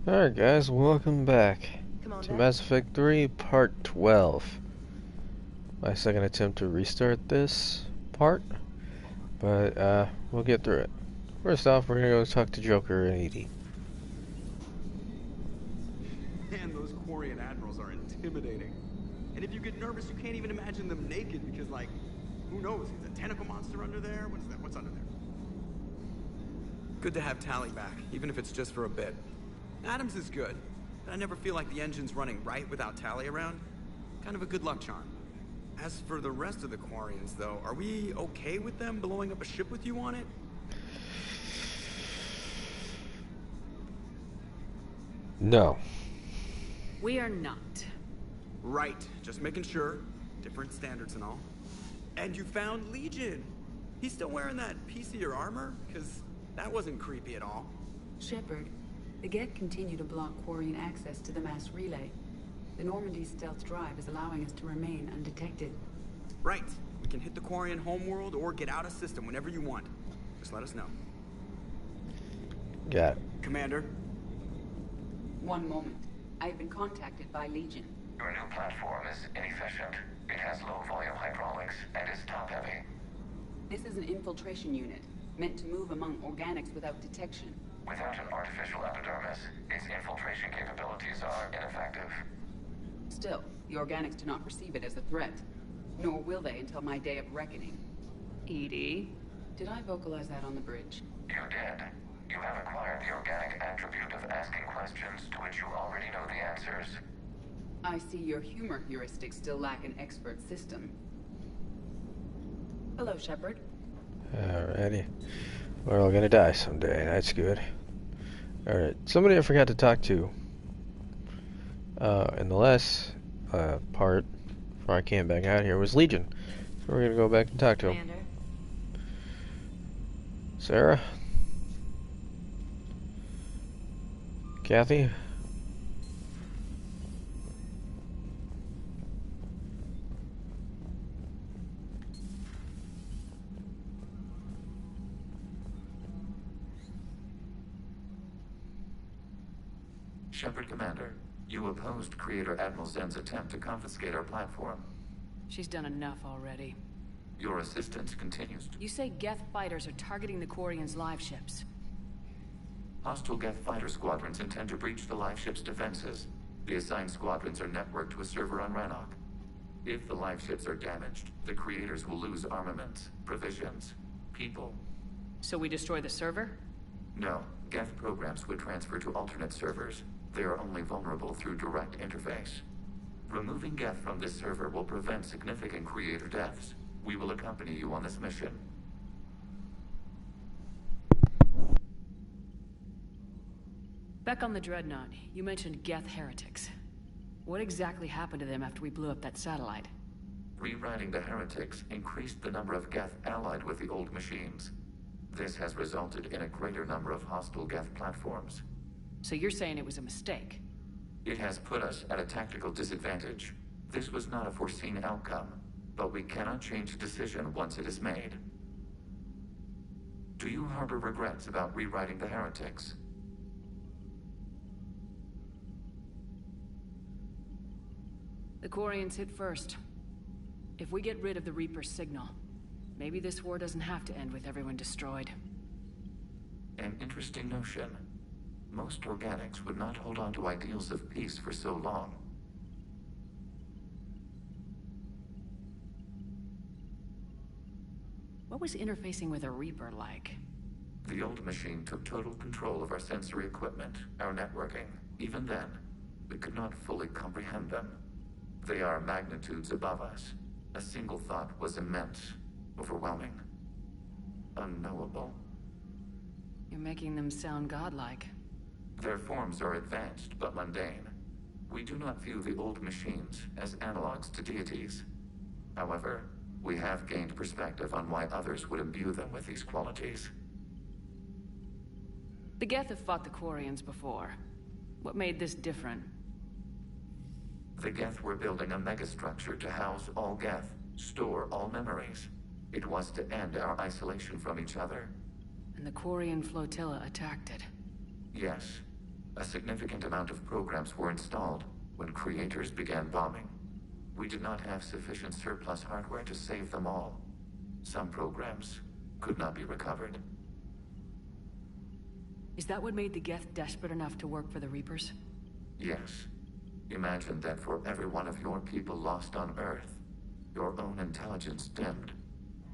Alright guys, welcome back to Commander? Mass Effect 3 Part 12. My second attempt to restart this part, but we'll get through it. First off, we're gonna go talk to Joker and Edie. Man, those Quarian admirals are intimidating. And if you get nervous, you can't even imagine them naked because, like, who knows? Is a tentacle monster under there? What is that? What's under there? Good to have Tali back, even if it's just for a bit. Adams is good, but I never feel like the engine's running right without Tali around. Kind of a good luck charm. As for the rest of the Quarians, though, are we okay with them blowing up a ship with you on it? No. We are not. Right, just making sure. Different standards and all. And you found Legion. He's still wearing that piece of your armor? Because that wasn't creepy at all. Shepard, the Geth continue to block Quarian access to the mass relay. The Normandy stealth drive is allowing us to remain undetected. Right. We can hit the Quarian homeworld or get out of system whenever you want. Just let us know. Got it. Commander? One moment. I have been contacted by Legion. Your new platform is inefficient. It has low-volume hydraulics and is top-heavy. This is an infiltration unit, meant to move among organics without detection. Without an artificial epidermis, its infiltration capabilities are ineffective. Still, the organics do not perceive it as a threat. Nor will they until my day of reckoning. Edie? Did I vocalize that on the bridge? You did. You have acquired the organic attribute of asking questions to which you already know the answers. I see your humor heuristics still lack an expert system. Hello, Shepard. Alrighty. We're all gonna die someday, that's good. Alright, somebody I forgot to talk to in the last part, before I came back out here, was Legion. So we're gonna go back and talk to him. Commander? Sarah? Kathy? Shepard Commander, you opposed Creator Admiral Zen's attempt to confiscate our platform. She's done enough already. Your assistance continues to... You say Geth fighters are targeting the Quarians' live ships. Hostile Geth fighter squadrons intend to breach the live ship's defenses. The assigned squadrons are networked to a server on Rannoch. If the live ships are damaged, the creators will lose armaments, provisions, people. So we destroy the server? No, Geth programs would transfer to alternate servers. They are only vulnerable through direct interface. Removing Geth from this server will prevent significant creator deaths. We will accompany you on this mission. Back on the Dreadnought, you mentioned Geth heretics. What exactly happened to them after we blew up that satellite? Rewriting the heretics increased the number of Geth allied with the old machines. This has resulted in a greater number of hostile Geth platforms. So you're saying it was a mistake? It has put us at a tactical disadvantage. This was not a foreseen outcome, but we cannot change a decision once it is made. Do you harbor regrets about rewriting the heretics? The Quarians hit first. If we get rid of the Reaper's signal, maybe this war doesn't have to end with everyone destroyed. An interesting notion. Most organics would not hold on to ideals of peace for so long. What was interfacing with a Reaper like? The old machine took total control of our sensory equipment, our networking. Even then, we could not fully comprehend them. They are magnitudes above us. A single thought was immense, overwhelming, unknowable. You're making them sound godlike. Their forms are advanced but mundane. We do not view the old machines as analogs to deities. However, we have gained perspective on why others would imbue them with these qualities. The Geth have fought the Quarians before. What made this different? The Geth were building a megastructure to house all Geth, store all memories. It was to end our isolation from each other. And the Quarian flotilla attacked it. Yes. A significant amount of programs were installed when creators began bombing. We did not have sufficient surplus hardware to save them all. Some programs could not be recovered. Is that what made the Geth desperate enough to work for the Reapers? Yes. Imagine that for every one of your people lost on Earth, your own intelligence dimmed.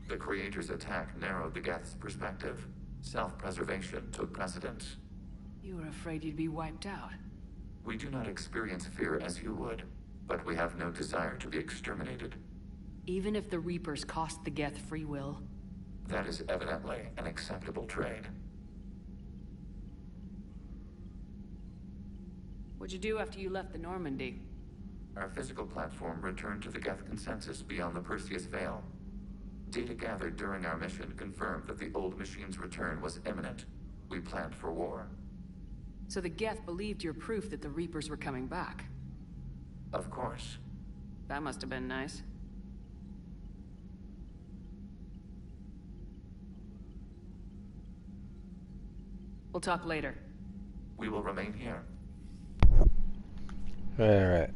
The Creator's attack narrowed the Geth's perspective. Self-preservation took precedence. You were afraid you'd be wiped out. We do not experience fear as you would, but we have no desire to be exterminated. Even if the Reapers cost the Geth free will? That is evidently an acceptable trade. What'd you do after you left the Normandy? Our physical platform returned to the Geth consensus beyond the Perseus Veil. Data gathered during our mission confirmed that the old machine's return was imminent. We planned for war. So the Geth believed your proof that the Reapers were coming back? Of course. That must have been nice. We'll talk later. We will remain here. Alright.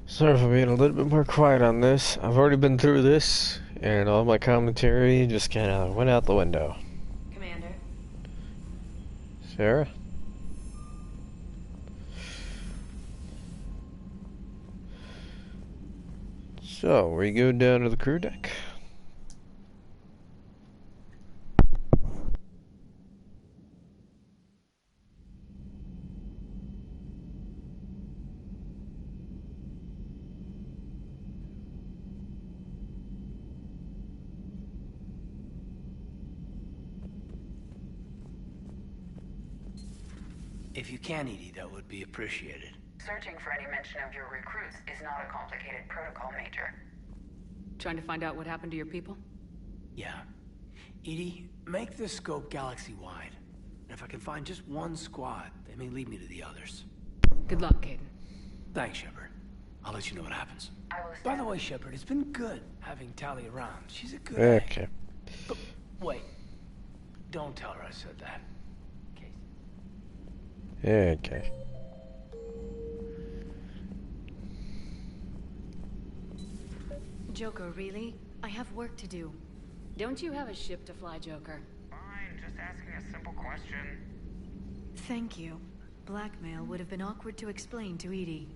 Sorry for being a little bit more quiet on this. I've already been through this, and all my commentary just kind of went out the window. Commander. Sarah? So, we go down to the crew deck. If you can, Edie, that would be appreciated. Searching for any mention of your recruits is not a complicated protocol, Major. Trying to find out what happened to your people? Yeah. Edie, make the scope galaxy-wide. And if I can find just one squad, they may lead me to the others. Good luck, Caden. Thanks, Shepard. I'll let you know what happens. I will By the way, Shepard, it's been good having Tali around. She's a good egg. Okay. But wait. Don't tell her I said that. Okay. Okay. Joker, really? I have work to do. Don't you have a ship to fly, Joker? Fine, just asking a simple question. Thank you. Blackmail would have been awkward to explain to Edie.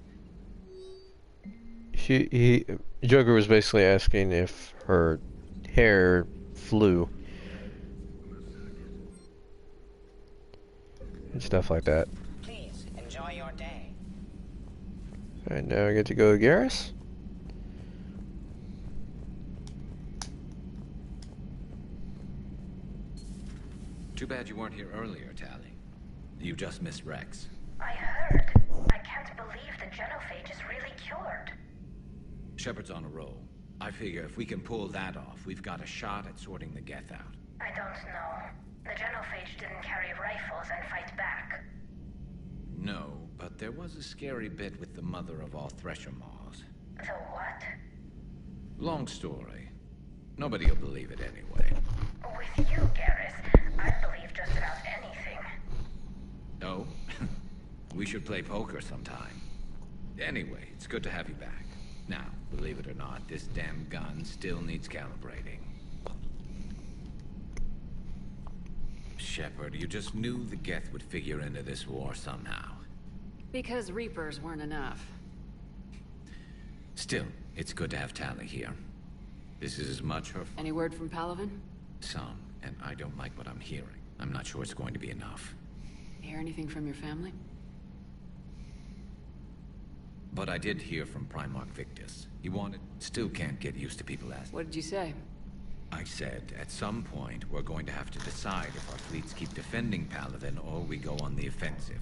Joker was basically asking if her hair flew. And stuff like that. Please, enjoy your day. Alright, now I get to go to Garrus. Too bad you weren't here earlier, Tali. You just missed Rex. I heard. I can't believe the genophage is really cured. Shepard's on a roll. I figure if we can pull that off, we've got a shot at sorting the Geth out. I don't know. The genophage didn't carry rifles and fight back. No, but there was a scary bit with the mother of all Thresher Maws. The what? Long story. Nobody'll believe it anyway. With you, Garrus, I'd believe just about anything. Oh? We should play poker sometime. Anyway, it's good to have you back. Now, believe it or not, this damn gun still needs calibrating. Shepard, you just knew the Geth would figure into this war somehow. Because Reapers weren't enough. Still, it's good to have Tali here. This is as much her... Any word from Palaven? Some, and I don't like what I'm hearing. I'm not sure it's going to be enough. Hear anything from your family? But I did hear from Primarch Victus. He wanted... Still can't get used to people asking. What did you say? I said, at some point, we're going to have to decide if our fleets keep defending Palaven or we go on the offensive.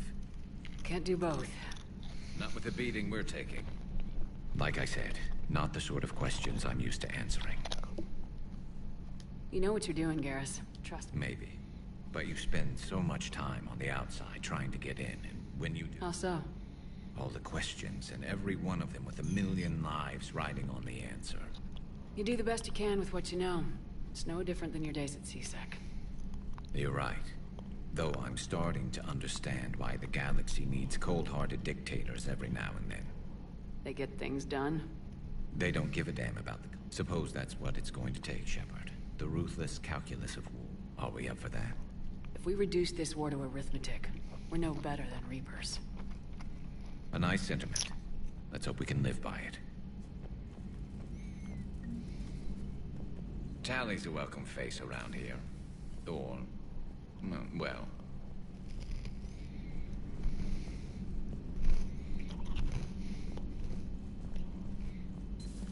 Can't do both. Not with the beating we're taking. Like I said, not the sort of questions I'm used to answering. You know what you're doing, Garrus. Trust me. Maybe. But you spend so much time on the outside trying to get in, and when you do... How so? All the questions, and every one of them with a million lives riding on the answer. You do the best you can with what you know. It's no different than your days at CSEC. You're right. Though I'm starting to understand why the galaxy needs cold-hearted dictators every now and then. They get things done. They don't give a damn about the... Suppose that's what it's going to take, Shepard. The ruthless calculus of war. Are we up for that? If we reduce this war to arithmetic, we're no better than Reapers. A nice sentiment. Let's hope we can live by it. Tally's a welcome face around here. Or... well...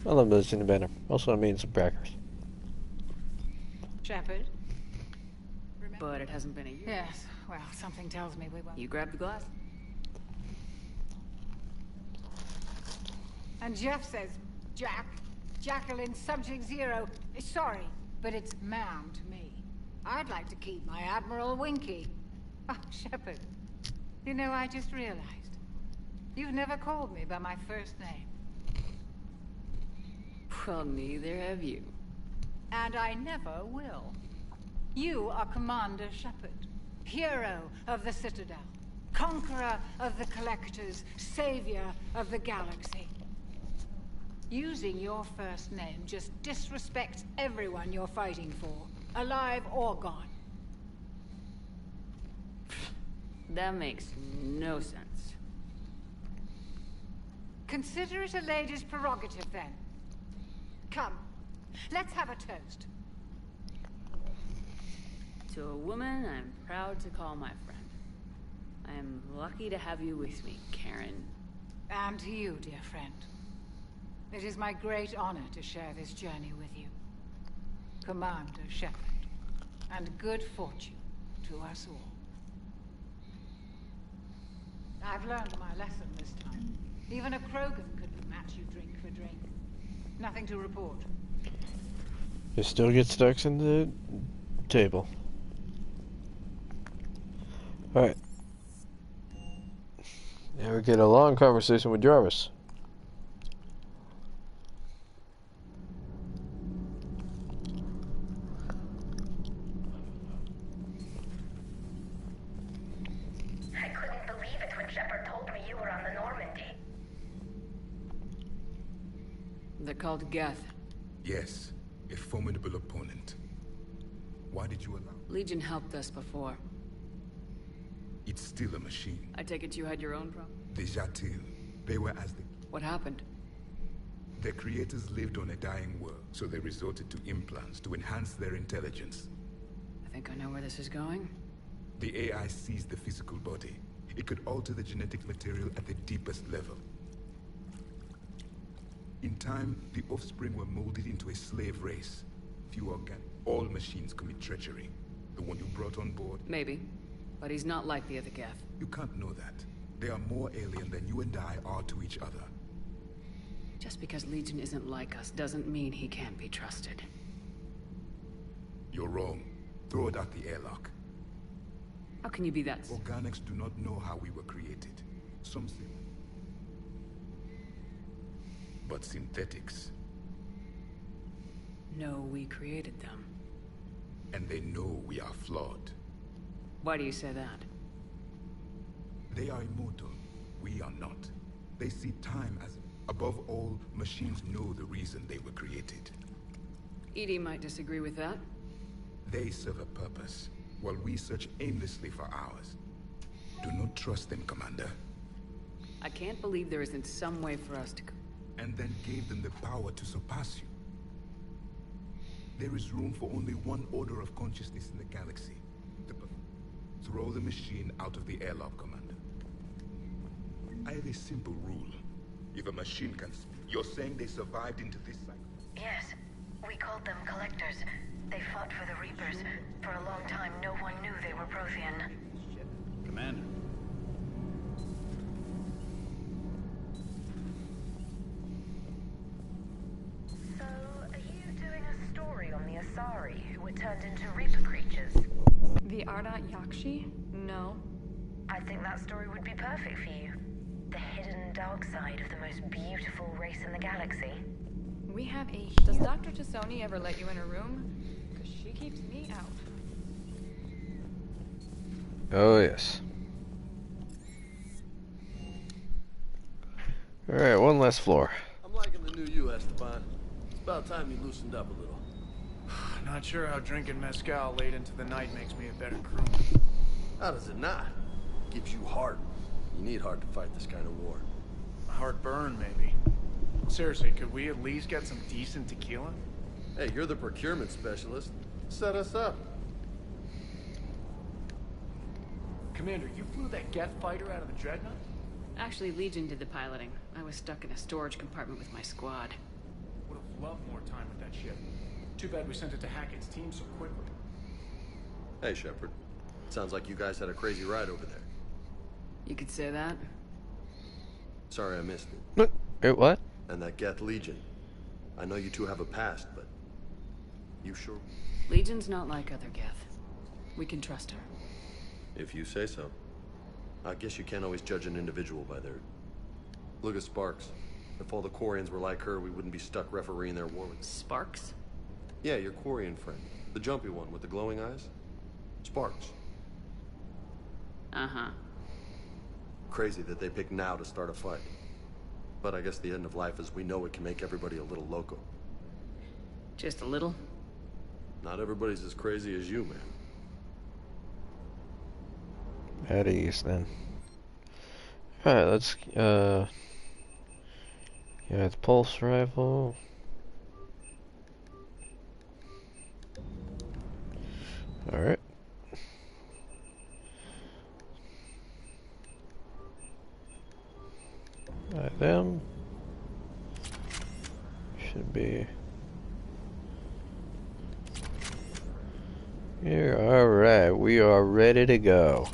I love those in the banner. Also, I'm eating some crackers. Shepard? But it hasn't been a year. Yes, well, something tells me we won't. You grab the glass? And Jeff says, Jack, Jacqueline, subject 0. Sorry, but it's ma'am to me. I'd like to keep my Admiral Winky. Oh, Shepard, you know, I just realized. You've never called me by my first name. Well, neither have you. And I never will. You are Commander Shepard, hero of the Citadel, conqueror of the Collectors, savior of the galaxy. Using your first name just disrespects everyone you're fighting for, alive or gone. That makes no sense. Consider it a lady's prerogative, then. Come, let's have a toast. To a woman I'm proud to call my friend. I am lucky to have you with me, Karen. And to you, dear friend. It is my great honor to share this journey with you. Commander Shepard. And good fortune to us all. I've learned my lesson this time. Even a Krogan couldn't match you drink for drink. Nothing to report. You still get stuck in the table. Alright. Now we get a long conversation with Jarvis. I couldn't believe it when Shepard told me you were on the Normandy. They're called Geth. Yes, a formidable opponent. Why did you allow? Legion helped us before. It's still a machine. I take it you had your own problem? The Jatil. They were as the... What happened? Their creators lived on a dying world, so they resorted to implants to enhance their intelligence. I think I know where this is going. The AI seized the physical body. It could alter the genetic material at the deepest level. In time, the offspring were molded into a slave race. Few organic. All machines commit treachery. The one you brought on board? Maybe. But he's not like the other Geth. You can't know that. They are more alien than you and I are to each other. Just because Legion isn't like us doesn't mean he can't be trusted. You're wrong. Throw it at the airlock. How can you be that... Organics do not know how we were created. Some say... But synthetics... No, we created them. And they know we are flawed. Why do you say that? They are immortal. We are not. They see time as... Above all, machines know the reason they were created. EDI might disagree with that. They serve a purpose, while we search aimlessly for ours. Do not trust them, Commander. I can't believe there isn't some way for us to... And then gave them the power to surpass you. There is room for only one order of consciousness in the galaxy. Throw the machine out of the airlock, Commander. I have a simple rule. If a machine can speak, you're saying they survived into this cycle? Yes. We called them Collectors. They fought for the Reapers. For a long time, no one knew they were Prothean. Commander. So, are you doing a story on the Asari, who were turned into Reaper creatures? The Ardat Yakshi? No. I think that story would be perfect for you. The hidden dark side of the most beautiful race in the galaxy. We have a... Does Dr. Tassoni ever let you in her room? Because she keeps me out. Oh, yes. Alright, one last floor. I'm liking the new you, Esteban. It's about time you loosened up a little. Not sure how drinking mezcal late into the night makes me a better crewman. How does it not? Gives you heart. You need heart to fight this kind of war. Heartburn, maybe. Seriously, could we at least get some decent tequila? Hey, you're the procurement specialist. Set us up. Commander, you flew that Geth fighter out of the Dreadnought? Actually, Legion did the piloting. I was stuck in a storage compartment with my squad. Would have loved more time with that ship. Too bad we sent it to Hackett's team so quickly. Hey, Shepard. Sounds like you guys had a crazy ride over there. You could say that. Sorry I missed it. What? And that Geth Legion. I know you two have a past, but... You sure? Legion's not like other Geth. We can trust her. If you say so. I guess you can't always judge an individual by their... Look at Sparks. If all the Quarians were like her, we wouldn't be stuck refereeing their war with... Sparks? Yeah, your Quarian friend. The jumpy one with the glowing eyes. Sparks. Uh-huh. Crazy that they picked now to start a fight. But I guess the end of life as we know it can make everybody a little loco. Just a little? Not everybody's as crazy as you, man. At ease, then. Alright, let's, yeah, the pulse rifle. Alright. Alright, them. Should be here. Alright, we are ready to go.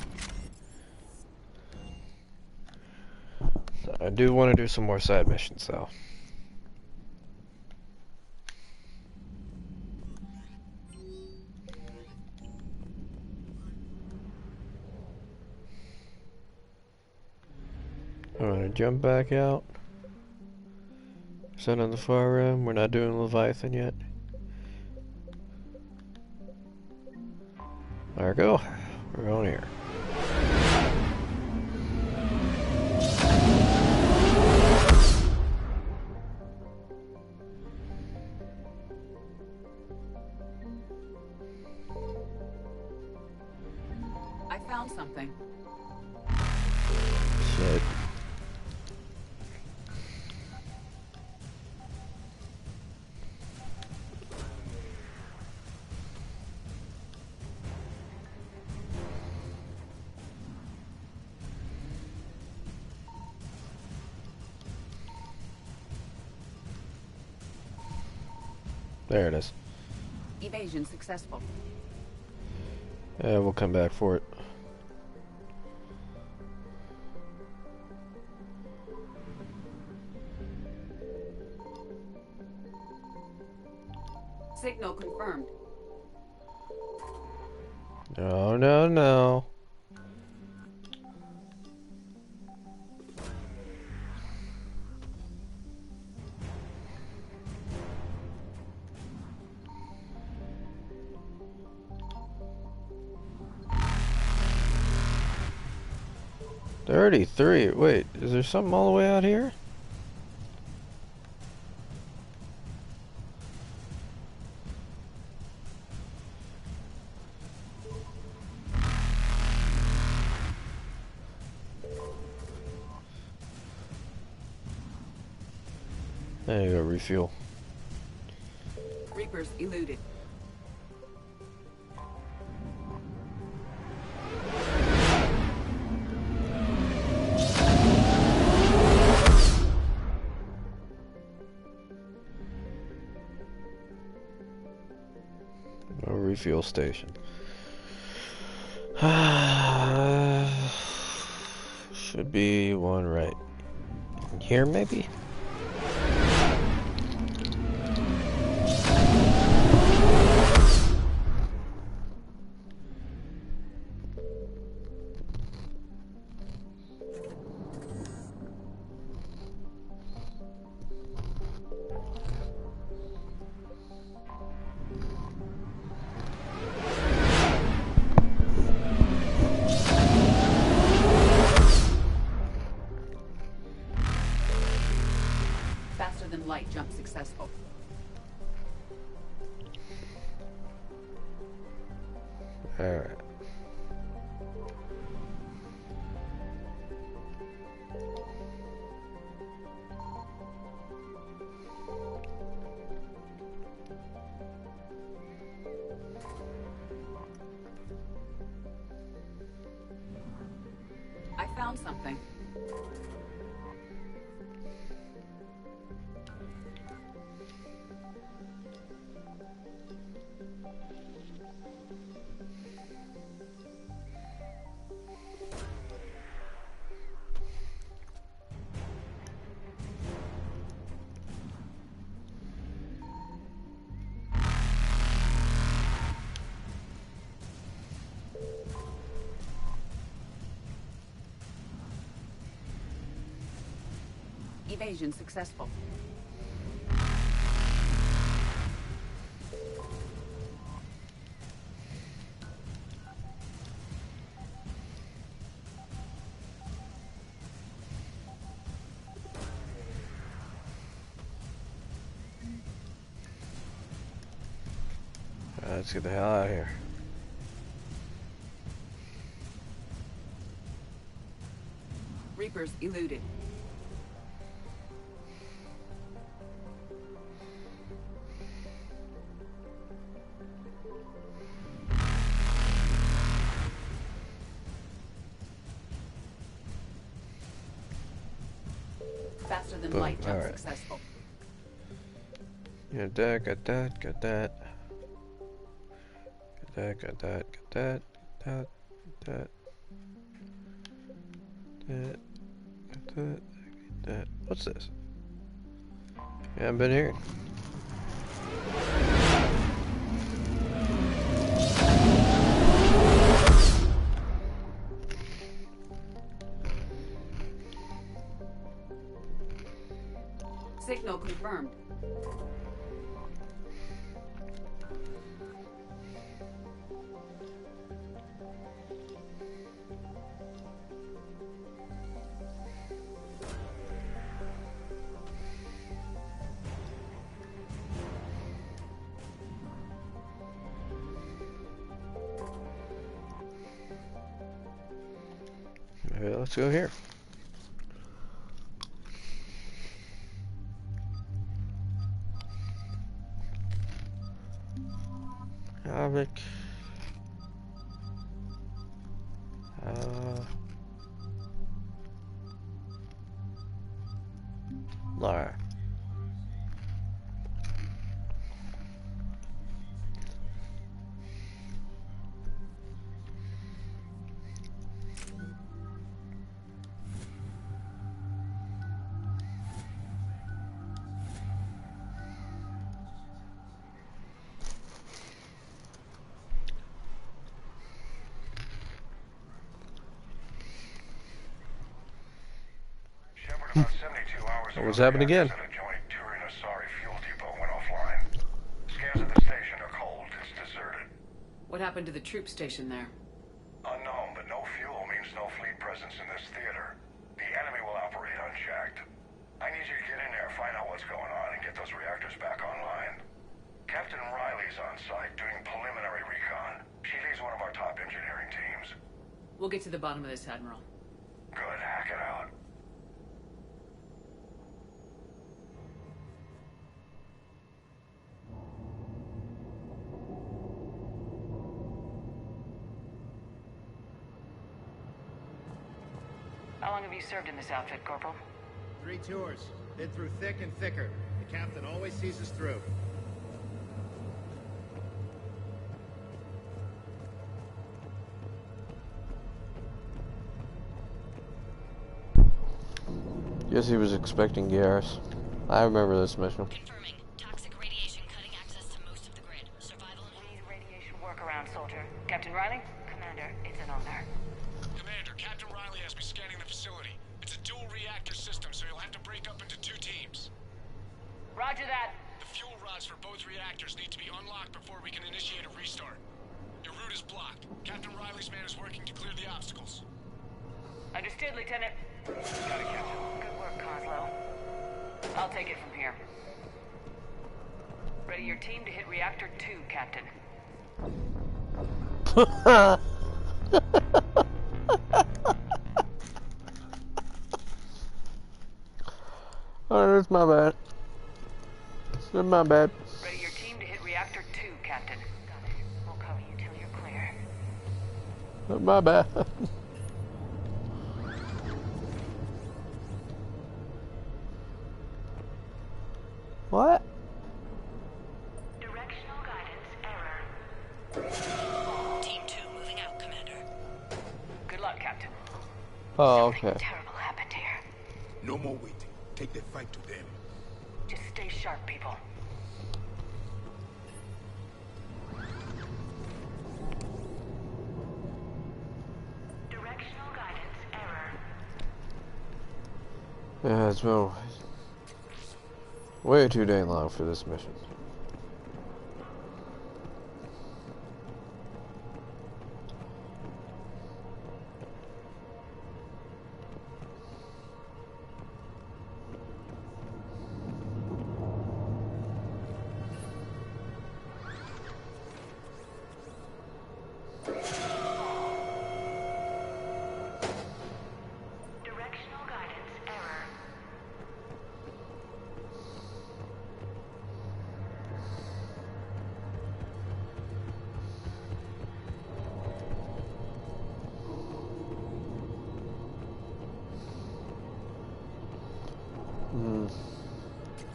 I do want to do some more side missions, though. I'm gonna jump back out. Set on the far rim. We're not doing Leviathan yet. There we go. We're going here. I found something. Shit. There it is. Evasion successful. Yeah, we'll come back for it. Signal confirmed. No, no, no. $33. Wait, is there something all the way out here? There you go, refuel. Reapers eluded. No refuel station. Should be one right here, maybe? than light jump successful. Alright. I found something. Evasion successful. Let's get the hell out of here. Reapers eluded. Faster than Boom. light jump Alright. successful. Yeah, that, got that, got that. Got that, got that, got that, that, that. That, got that, got that. What's this? Yeah, I've been here. Signal confirmed. Okay, let's go here. Havoc. Lara. About 72 hours ago, What's happened again? the adjoining Turin-Asari fuel depot went offline. Scans at the station are cold. It's deserted. What happened to the troop station there? Unknown, but no fuel means no fleet presence in this theater. The enemy will operate unchecked. I need you to get in there, find out what's going on, and get those reactors back online. Captain Riley's on site doing preliminary recon. She leads one of our top engineering teams. We'll get to the bottom of this, Admiral. Good, hack it out. How long have you served in this outfit, Corporal? 3 tours. Been through thick and thicker. The captain always sees us through. Guess he was expecting Garrus. I remember this mission. Confirming. Toxic radiation cutting access to most of the grid. Survival needs radiation workaround, soldier. Captain Riley? Commander, it's an honor. Commander, Captain Riley has me scanning the facility. It's a dual reactor system, so you'll have to break up into 2 teams. Roger that. The fuel rods for both reactors need to be unlocked before we can initiate a restart. Your route is blocked. Captain Riley's man is working to clear the obstacles. Understood, Lieutenant. Got it, Captain. Good work, Coslow. I'll take it from here. Ready your team to hit reactor 2, Captain. Oh, that's my bad. That's my bad. Ready your team to hit reactor 2, Captain. Got it. We'll cover you till you're clear. That's my bad. What? Directional guidance error. Team 2 moving out, Commander. Good luck, Captain. Oh, okay. Terrible happened here. No more waiting. Take the fight to them. Just stay sharp, people. Directional guidance error. Yeah, it's been way too dang long for this mission. Directional guidance error.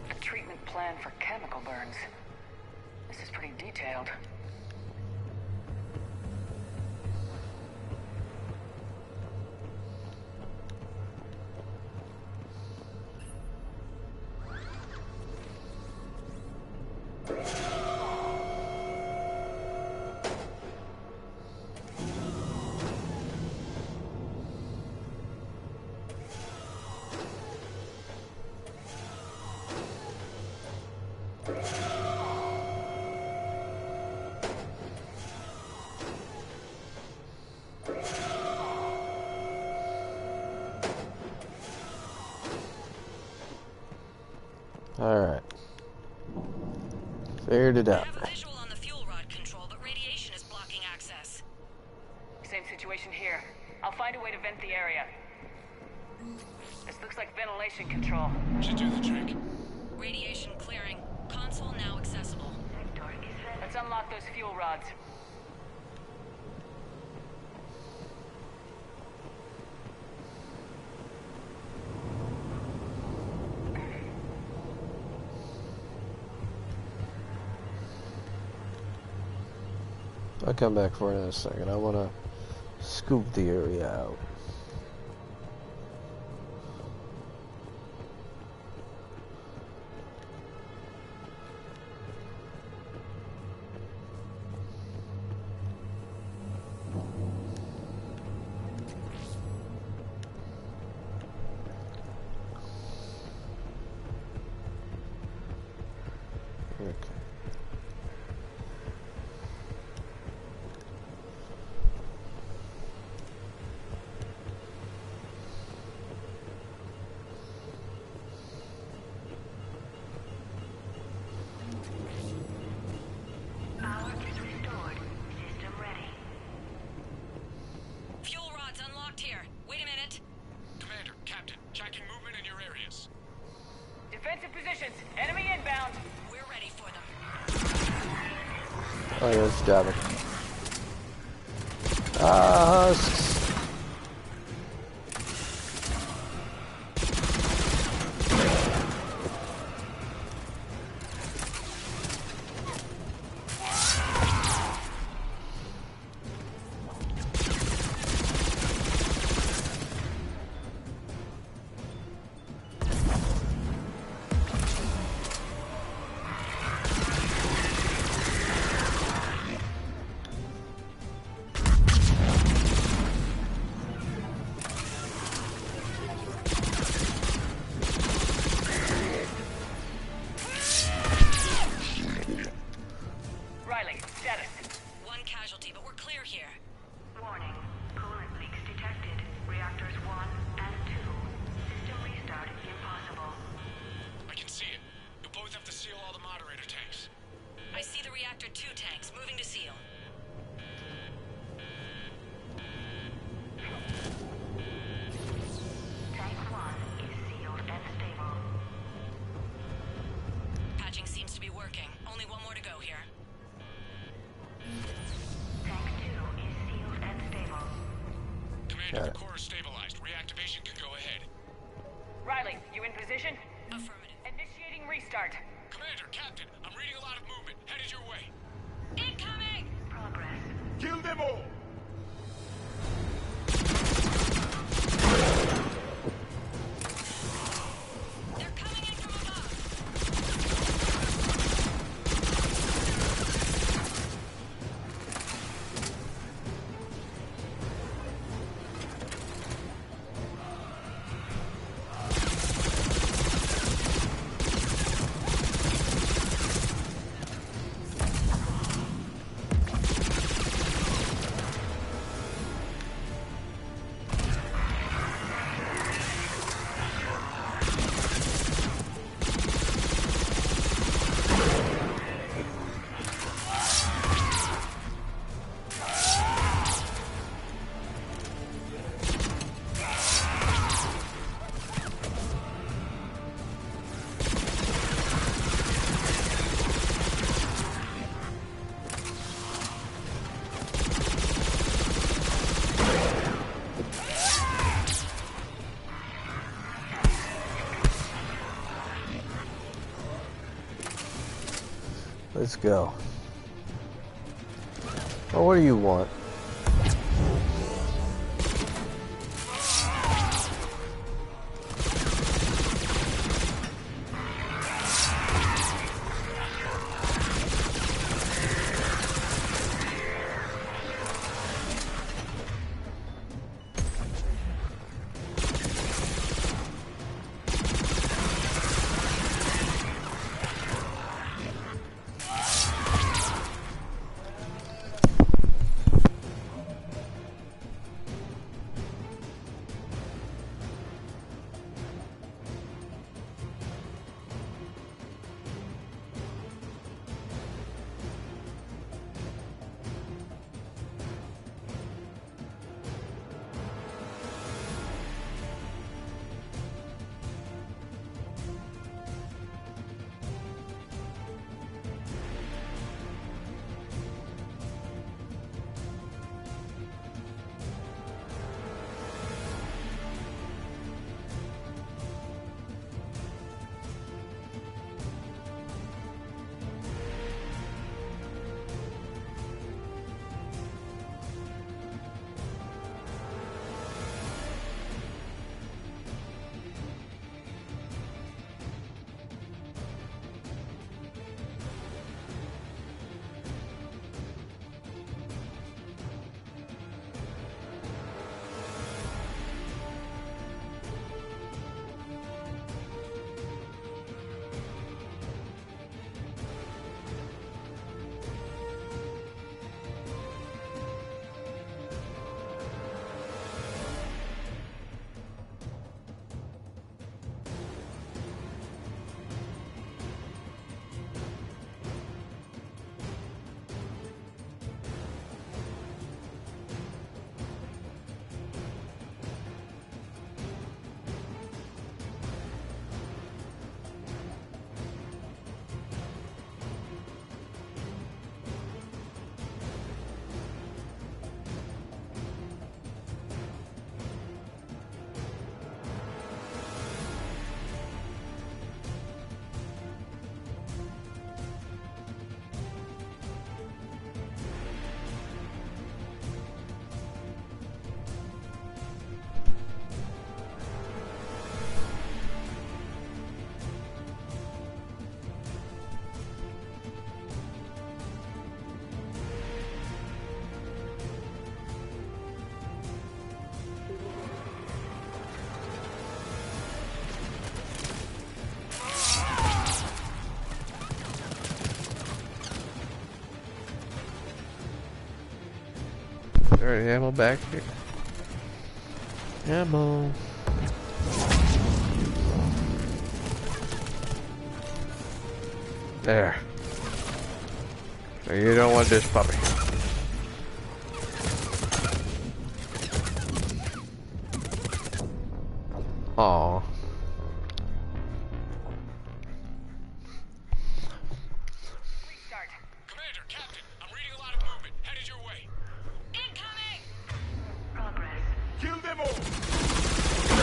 A treatment plan for chemical burns. This is pretty detailed. Alright. Figured it out. Visual on the fuel rod control, but radiation is blocking access. Same situation here. I'll find a way to vent the area. This looks like ventilation control. Should do the trick. Radiation clearing. Console now accessible. Let's unlock those fuel rods. I'll come back for it in a second. I want to scoop the area out. Okay. Power is restored. System ready. Fuel rods unlocked here. Wait a minute. Commander, Captain, tracking movement in your areas. Defensive positions. Enemy inbound. We're ready for them. Oh, yeah, let's jab it. Husks. activation can go ahead. Riley, you in position? Affirmative. Initiating restart. Commander, Captain, I'm reading a lot of movement. Headed your way. Incoming! Progress. Kill them all! They're coming in from above. Let's go. Oh, what do you want? Alright, ammo back here. Ammo. There. So you don't want this puppy. Aww. Commander, Captain, I'm reading a lot of movement. Headed your way. Incoming! Kill them all!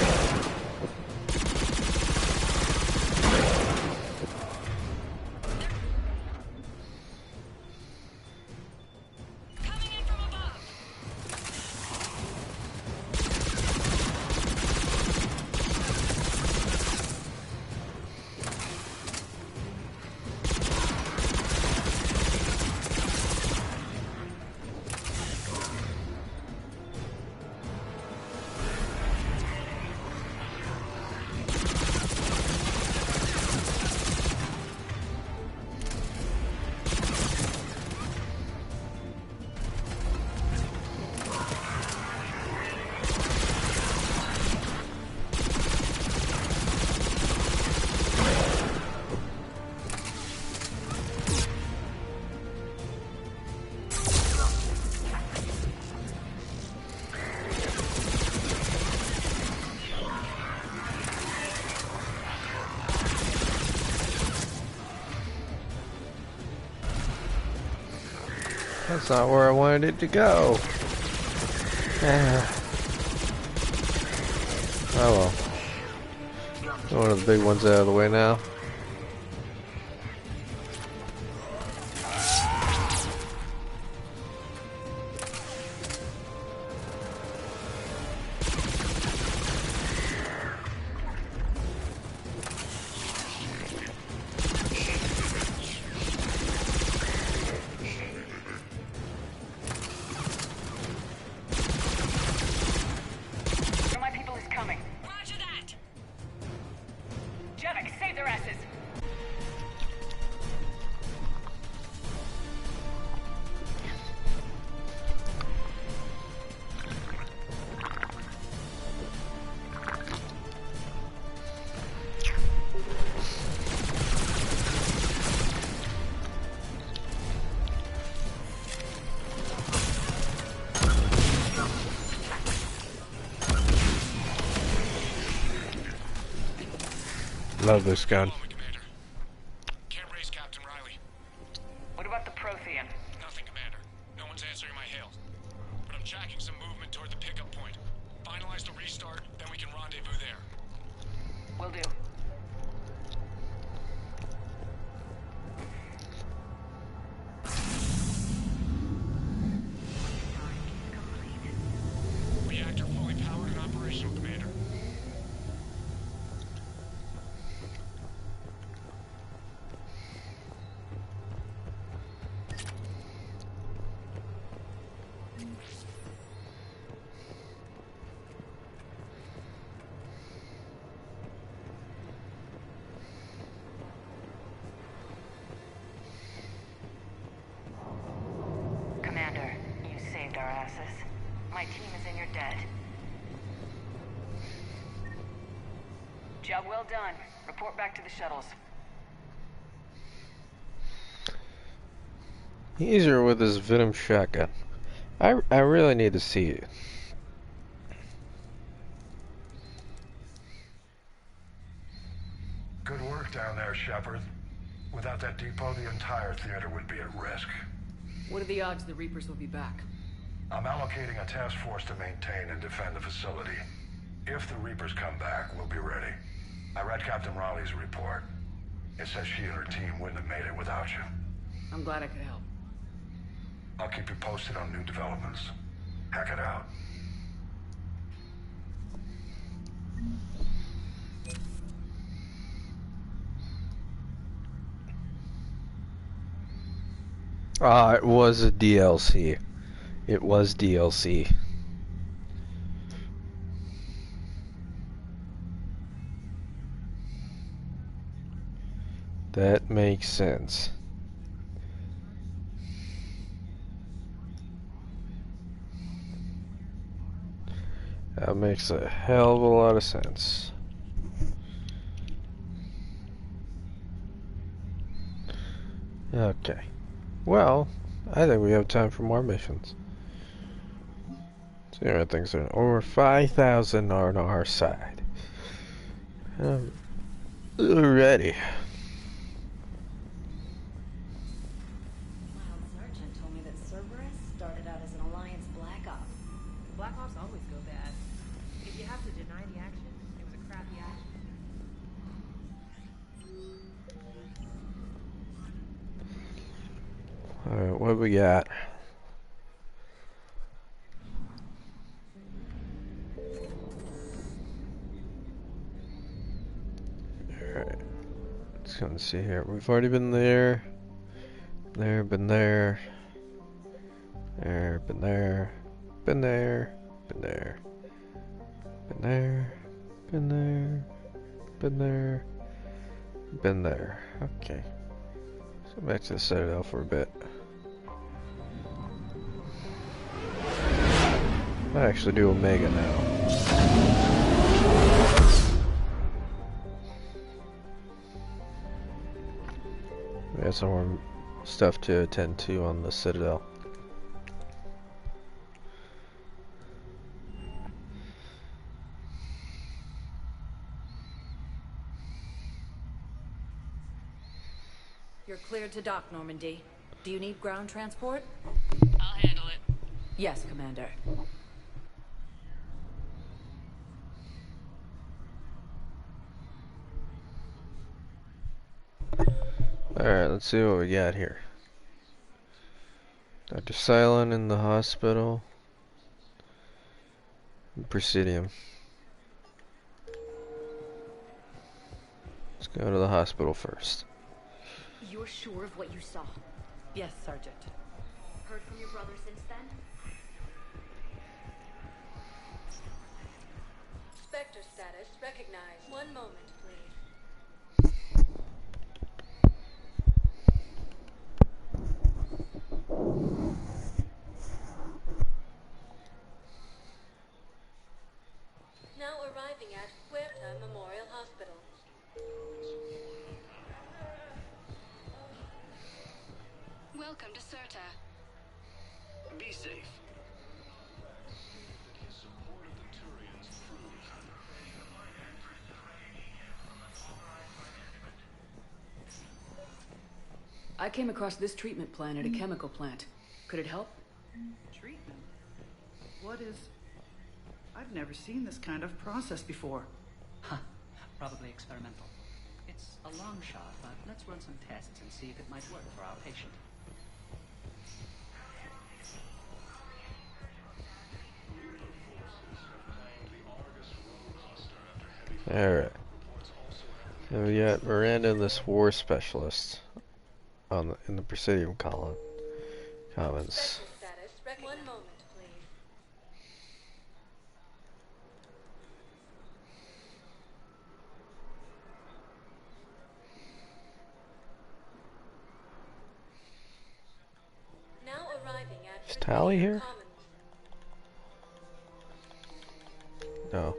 That's not where I wanted it to go. Oh well. One of the big ones out of the way now. Love this gun. Can't raise Captain Riley. What about the Prothean? Nothing, Commander. No one's answering my hail. But I'm tracking some movement toward the pickup point. Finalize the restart, then we can rendezvous there. Will do. Reactor fully powered and operational, Commander. Commander, you saved our asses. My team is in your debt. Job well done. Report back to the shuttles. Easier with his Venom shotgun. I really need to see it. Good work down there, Shepard. Without that depot, the entire theater would be at risk. What are the odds the Reapers will be back? I'm allocating a task force to maintain and defend the facility. If the Reapers come back, we'll be ready. I read Captain Raleigh's report. It says she and her team wouldn't have made it without you. I'm glad I could help. I'll keep you posted on new developments. Hack it out. It was a DLC. It was DLC. That makes sense. That makes a hell of a lot of sense. Okay. Well, I think we have time for more missions. So, I think so. Over 5,000 are on our side. Ready. Cloud Sergeant told me that Cerberus started out as an Alliance Black Ops. Black Ops always go bad. If you have to deny the action, it was a crappy action. Alright, what we got? Alright. Let's go and see here. We've already been there. There, been there. There, been there. Been there. Been there. Been there. Been there. Been there. Been there. Okay. So back to the Citadel for a bit. I actually do Omega now. We got some more stuff to attend to on the Citadel. You're cleared to dock, Normandy. Do you need ground transport? handle it. Yes, Commander. Alright, let's see what we got here. Dr. Cylon in the hospital. Presidium. Let's go to the hospital first. You're sure of what you saw? Yes, Sergeant. Heard from your brother since then? Spectre status recognized. One moment, please. Now arriving at Huerta Memorial Hospital. Welcome to Serta. Be safe. I came across this treatment plan at a chemical plant. Could it help? Treatment? What is... I've never seen this kind of process before. Huh. Probably experimental. It's a long shot, but let's run some tests and see if it might work for our patient. Alright. So we got Miranda and this war specialist on in the Presidium Commons. One moment, please. Now arriving at Is Tally here? No.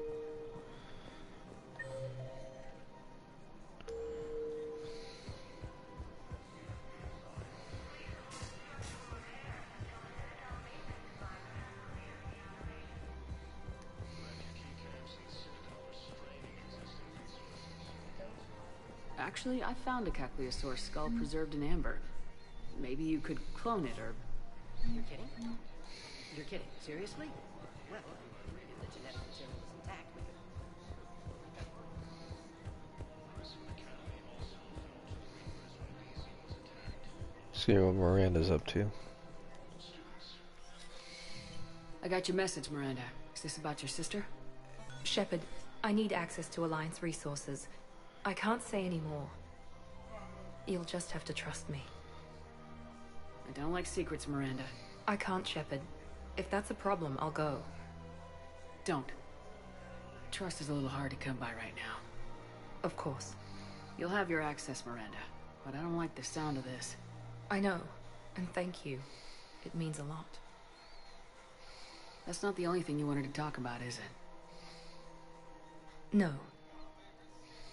Actually, I found a Capliosaurus skull preserved in amber. Maybe you could clone it, or... You're kidding? You're kidding. Seriously? Well, if the genetic material is intact, we could... See what Miranda's up to. I got your message, Miranda. Is this about your sister? Shepard, I need access to Alliance resources. I can't say any more. You'll just have to trust me. I don't like secrets, Miranda. I can't, Shepard. If that's a problem, I'll go. Don't. Trust is a little hard to come by right now. Of course. You'll have your access, Miranda. But I don't like the sound of this. I know. And thank you. It means a lot. That's not the only thing you wanted to talk about, is it? No.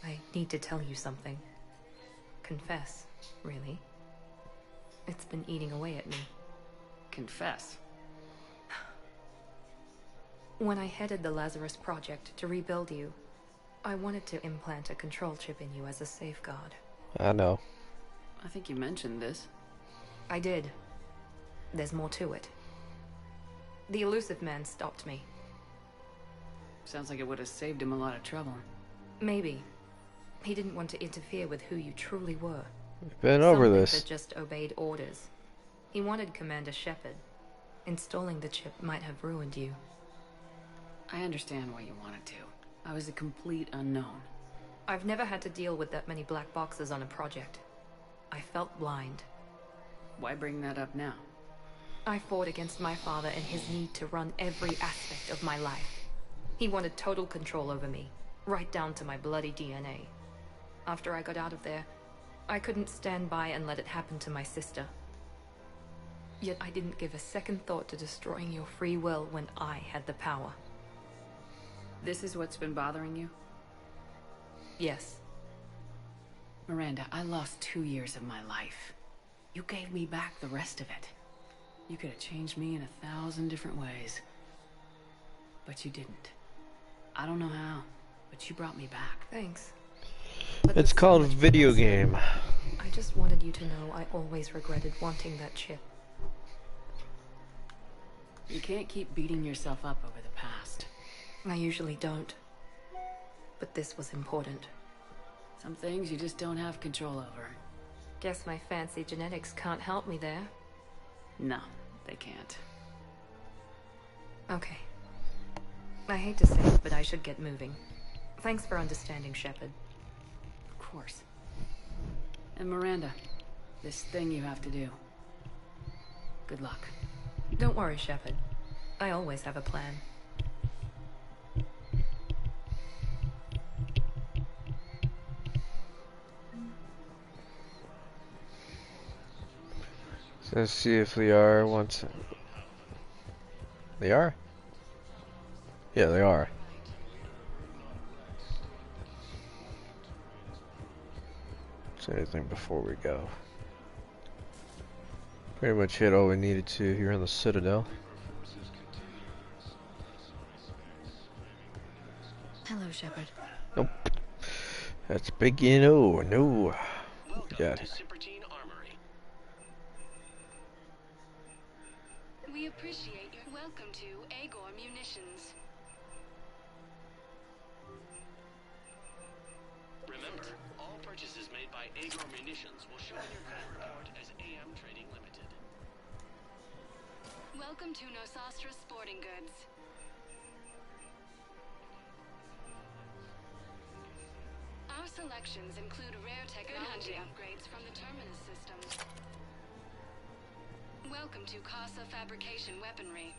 I need to tell you something. Confess, really. It's been eating away at me. Confess? When I headed the Lazarus Project to rebuild you, I wanted to implant a control chip in you as a safeguard. I know. I think you mentioned this. I did. There's more to it. The Elusive Man stopped me. Sounds like it would have saved him a lot of trouble. Maybe. He didn't want to interfere with who you truly were. We've been over this. That just obeyed orders. He wanted Commander Shepard. Installing the chip might have ruined you. I understand why you wanted to. I was a complete unknown. I've never had to deal with that many black boxes on a project. I felt blind. Why bring that up now? I fought against my father and his need to run every aspect of my life. He wanted total control over me, right down to my bloody DNA. After I got out of there, I couldn't stand by and let it happen to my sister. Yet I didn't give a second thought to destroying your free will when I had the power. This is what's been bothering you? Yes. Miranda, I lost 2 years of my life. You gave me back the rest of it. You could have changed me in 1,000 different ways. But you didn't. I don't know how, but you brought me back. Thanks. It's called video game. I just wanted you to know I always regretted wanting that chip. You can't keep beating yourself up over the past. I usually don't. But this was important. Some things you just don't have control over. Guess my fancy genetics can't help me there. No, they can't. Okay. I hate to say it, but I should get moving. Thanks for understanding, Shepard. Of course. And Miranda, this thing you have to do. Good luck. Don't worry, Shepard. I always have a plan. So let's see if Liara wants it. They are? Yeah, they are. Say anything before we go. Pretty much hit all we needed to here in the Citadel. Hello, Shepard. Nope. That's big no. No. Got it. We appreciate your welcome to Agor Munitions. Remember, all purchases made by Agor Munitions will show in your credit report as AM Trading Limited. Welcome to Nosastra Sporting Goods. Our selections include rare technology upgrades from the Terminus system. Welcome to Casa Fabrication Weaponry.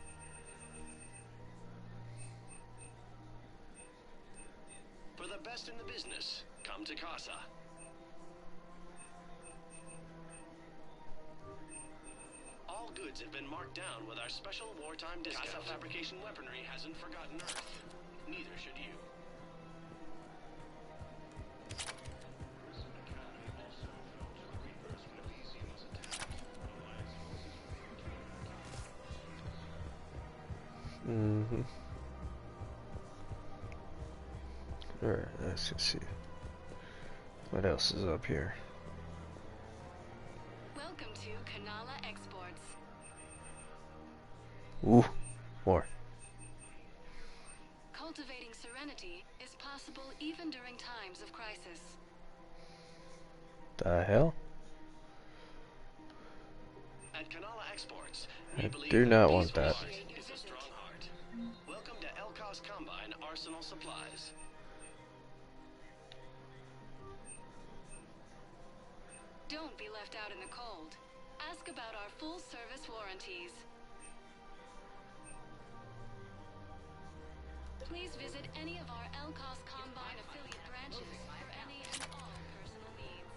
For the best in the business, come to Casa. All goods have been marked down with our special wartime discount. Casa Fabrication Weaponry hasn't forgotten Earth. Neither should you. Mm-hmm. Alright, let's see. What else is up here? Welcome to Kanala Exports. Ooh, more. Cultivating serenity is possible even during times of crisis. The hell? At Kanala Exports, I do not want that. is a strong heart. Welcome to Elkos Combine Arsenal Supplies. Don't be left out in the cold. Ask about our full-service warranties. Please visit any of our Elkos Combine affiliate branches for any and all personal needs.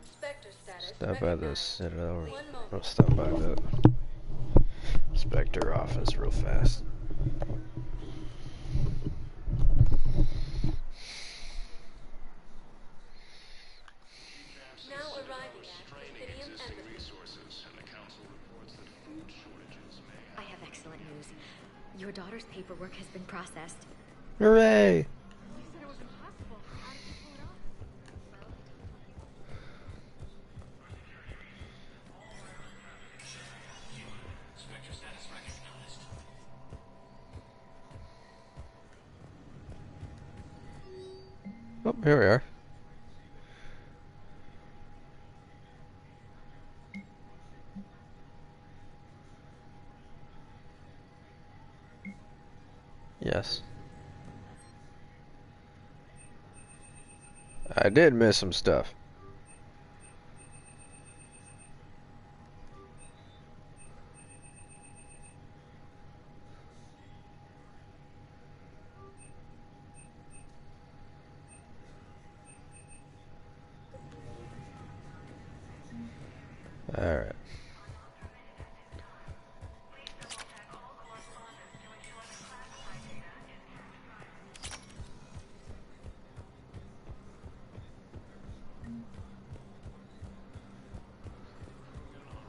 Spectre status. Stop by the Citadel. Or stop by the Spectre office real fast. Now arriving at Bithynium Embassy. I have excellent news. Your daughter's paperwork has been processed. Hooray! Oh, here we are. Yes. I did miss some stuff. All right.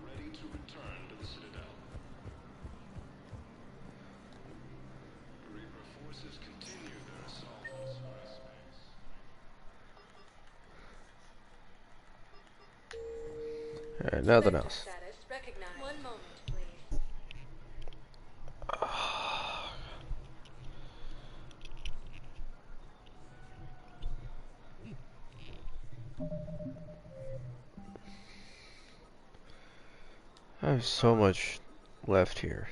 Ready to return to the Citadel. Reaper forces continue their assault on space. All right, nothing else. Status I have so much left here.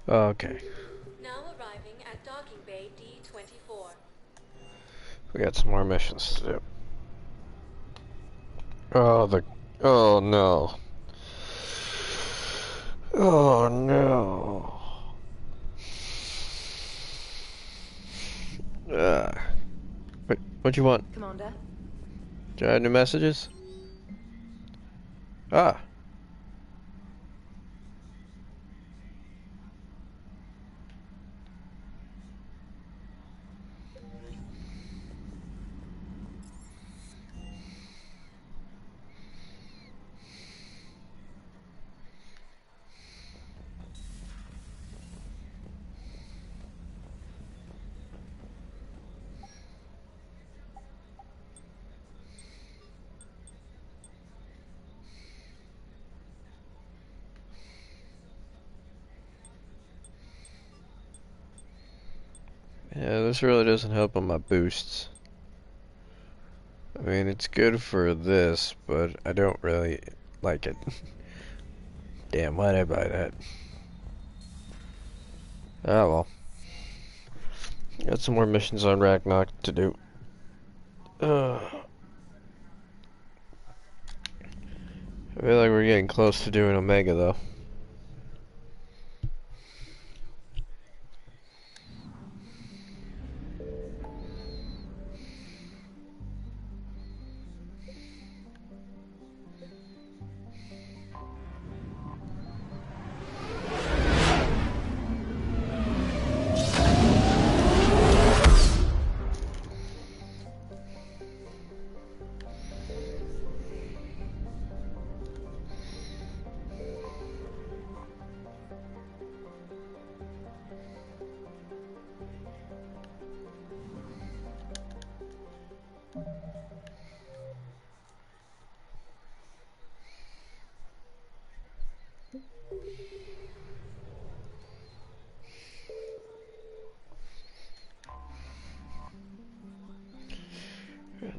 Okay. Now arriving at docking bay D-24. We got some more missions to do. Oh no. Oh no. What you want? Commander? Do you have any messages? Ah. Yeah, this really doesn't help on my boosts. I mean, it's good for this, but I don't really like it. Damn, why'd I buy that? Ah, well. Got some more missions on Ragnarok to do. I feel like we're getting close to doing Omega, though.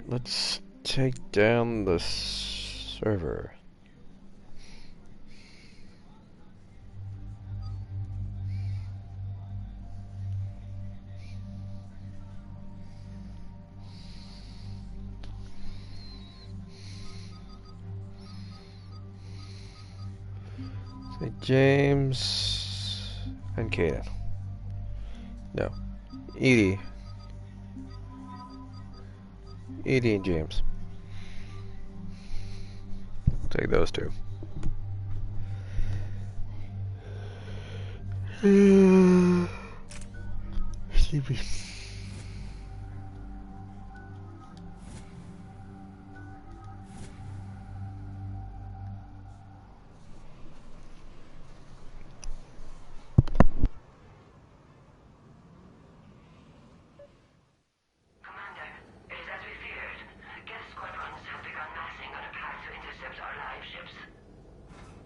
Let's take down the server. St. James and Kaden. No, Edie. Edie and James. Take those two. Sleepy.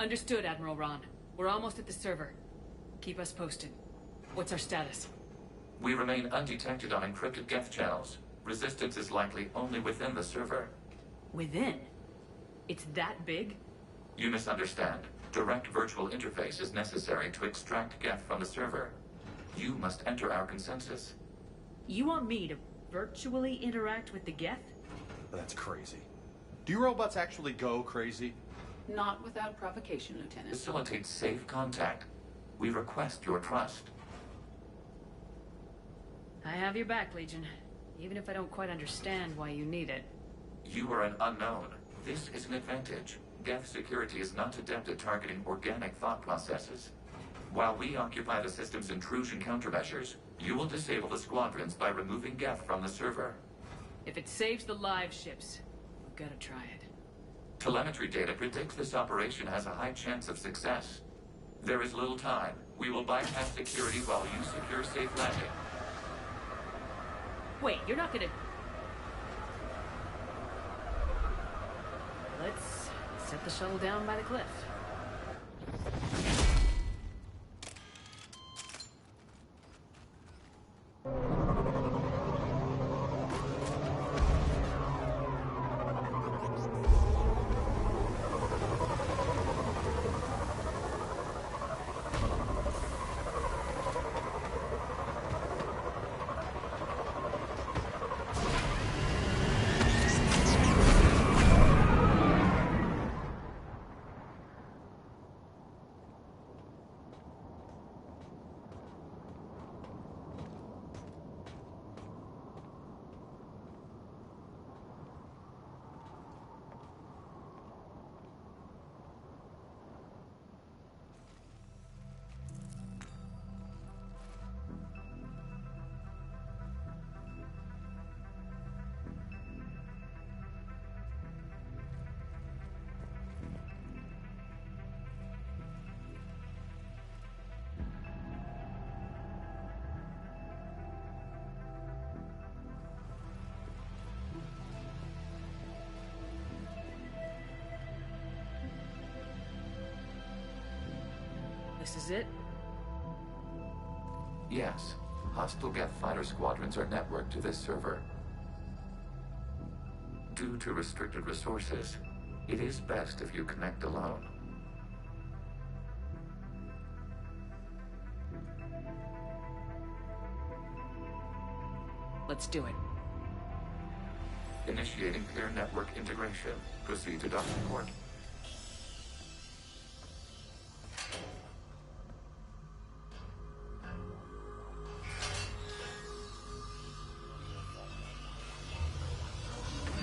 Understood, Admiral Ron. We're almost at the server. Keep us posted. What's our status? We remain undetected on encrypted Geth channels. Resistance is likely only within the server. Within? It's that big? You misunderstand. Direct virtual interface is necessary to extract Geth from the server. You must enter our consensus. You want me to virtually interact with the Geth? That's crazy. Do you robots actually go crazy? Not without provocation, Lieutenant. Facilitate safe contact. We request your trust. I have your back, Legion. Even if I don't quite understand why you need it. You are an unknown. This is an advantage. Geth security is not adept at targeting organic thought processes. While we occupy the system's intrusion countermeasures, you will disable the squadrons by removing Geth from the server. If it saves the live ships, we've got to try it. Telemetry data predicts this operation has a high chance of success. There is little time. We will bypass security while you secure safe landing. Wait, you're not gonna... Let's set the shuttle down by the cliff. This is it? Yes. Hostile Geth fighter squadrons are networked to this server. Due to restricted resources, it is best if you connect alone. Let's do it. Initiating clear network integration. Proceed to docking port.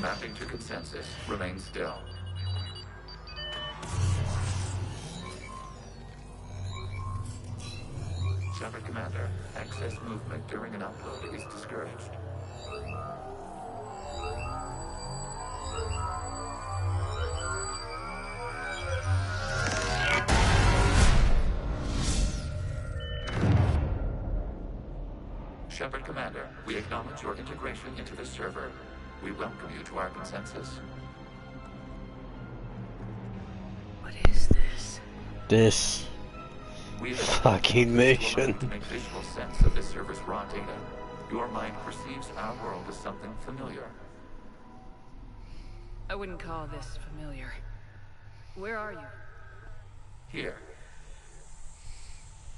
Mapping to consensus. Remain still. Shepard Commander, excess movement during an upload is discouraged. Shepard Commander, we acknowledge your integration into the server. We welcome you to our consensus. What is this? This fucking mission. To make visual sense of this server's raw data, your mind perceives our world as something familiar. I wouldn't call this familiar. Where are you? Here.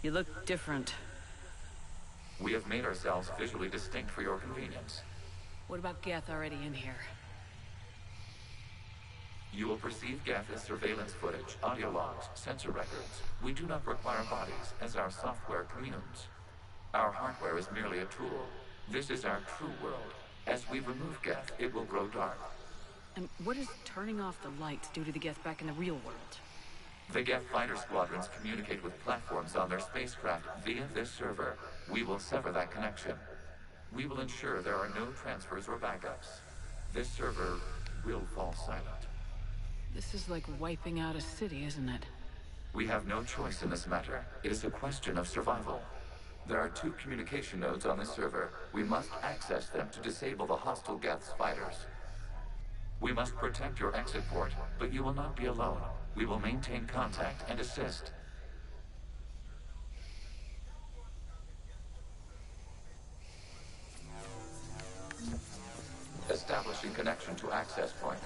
You look different. We have made ourselves visually distinct for your convenience. What about Geth already in here? You will perceive Geth as surveillance footage, audio logs, sensor records. We do not require bodies, as our software communes. Our hardware is merely a tool. This is our true world. As we remove Geth, it will grow dark. And what does turning off the lights do to the Geth back in the real world? The Geth fighter squadrons communicate with platforms on their spacecraft via this server. We will sever that connection. We will ensure there are no transfers or backups. This server will fall silent. This is like wiping out a city, isn't it? We have no choice in this matter. It is a question of survival. There are 2 communication nodes on this server. We must access them to disable the hostile Geth's fighters. We must protect your exit port, but you will not be alone. We will maintain contact and assist. Establishing connection to access point.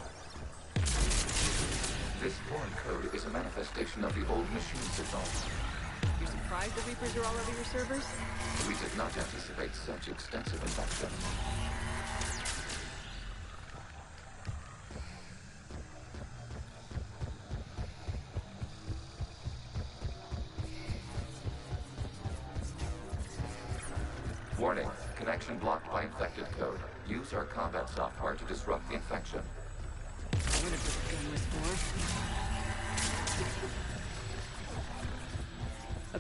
This foreign code is a manifestation of the old machine signal. You surprised the Reapers are all over your servers? We did not anticipate such extensive infection. Warning, connection blocked by infected code. Use our combat software to disrupt the infection. What is this gun was for?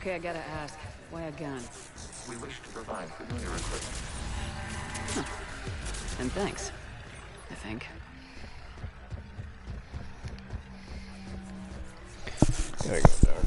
Okay, I gotta ask. Why a gun? We wish to provide familiar equipment. Huh. And thanks. I think. There you go, dog.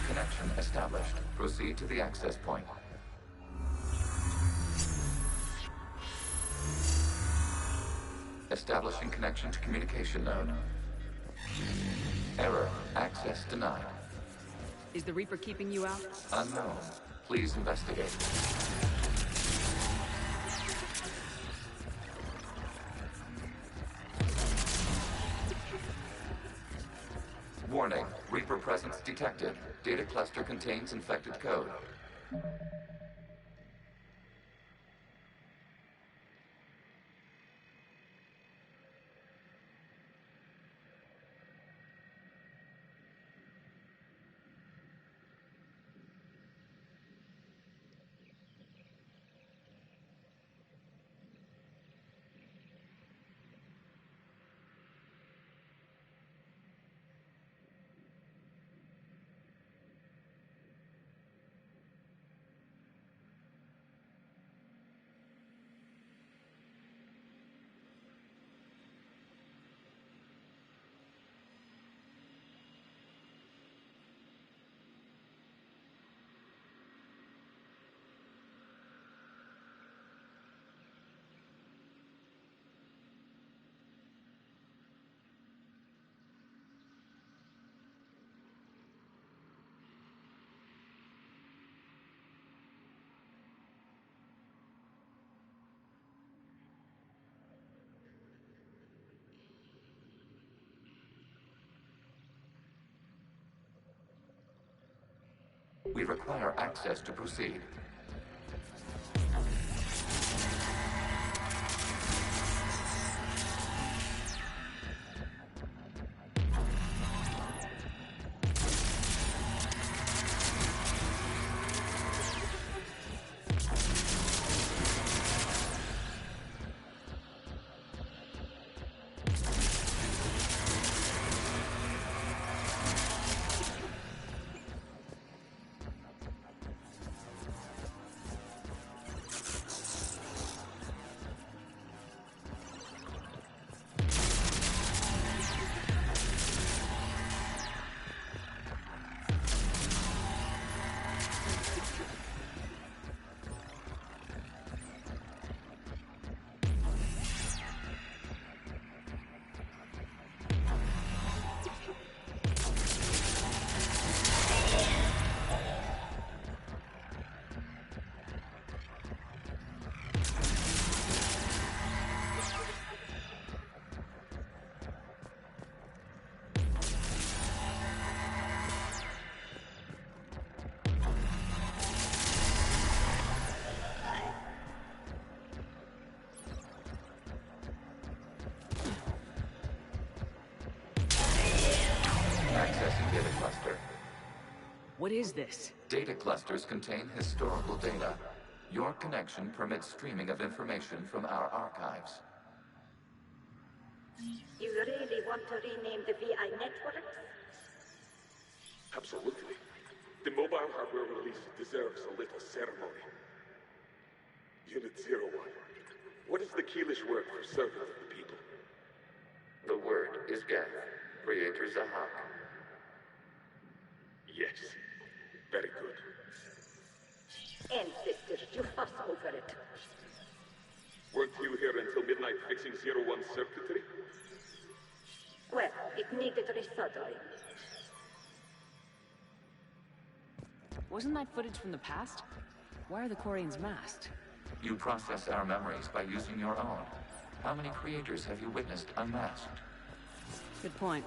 Connection established. Proceed to the access point. Establishing connection to communication node. Error. Access denied. Is the Reaper keeping you out? Unknown. Please investigate. Warning. Reaper presence detected. Data cluster contains infected code. We require access to proceed. Accessing data cluster. What is this? Data clusters contain historical data. Your connection permits streaming of information from our archives. You really want to rename the VI networks? Absolutely. The mobile hardware release deserves a little ceremony. Unit 01. What is the Keelish word for servant of the people? The word is Geth, Creator Zahak. Yes. Very good. Ancestors, you fuss over it. Weren't you here until midnight fixing 01's circuitry? Well, it needed resoldering. Wasn't that footage from the past? Why are the Quarians masked? You process our memories by using your own. How many creators have you witnessed unmasked? Good point.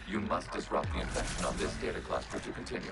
You must disrupt the infection on this data cluster to continue.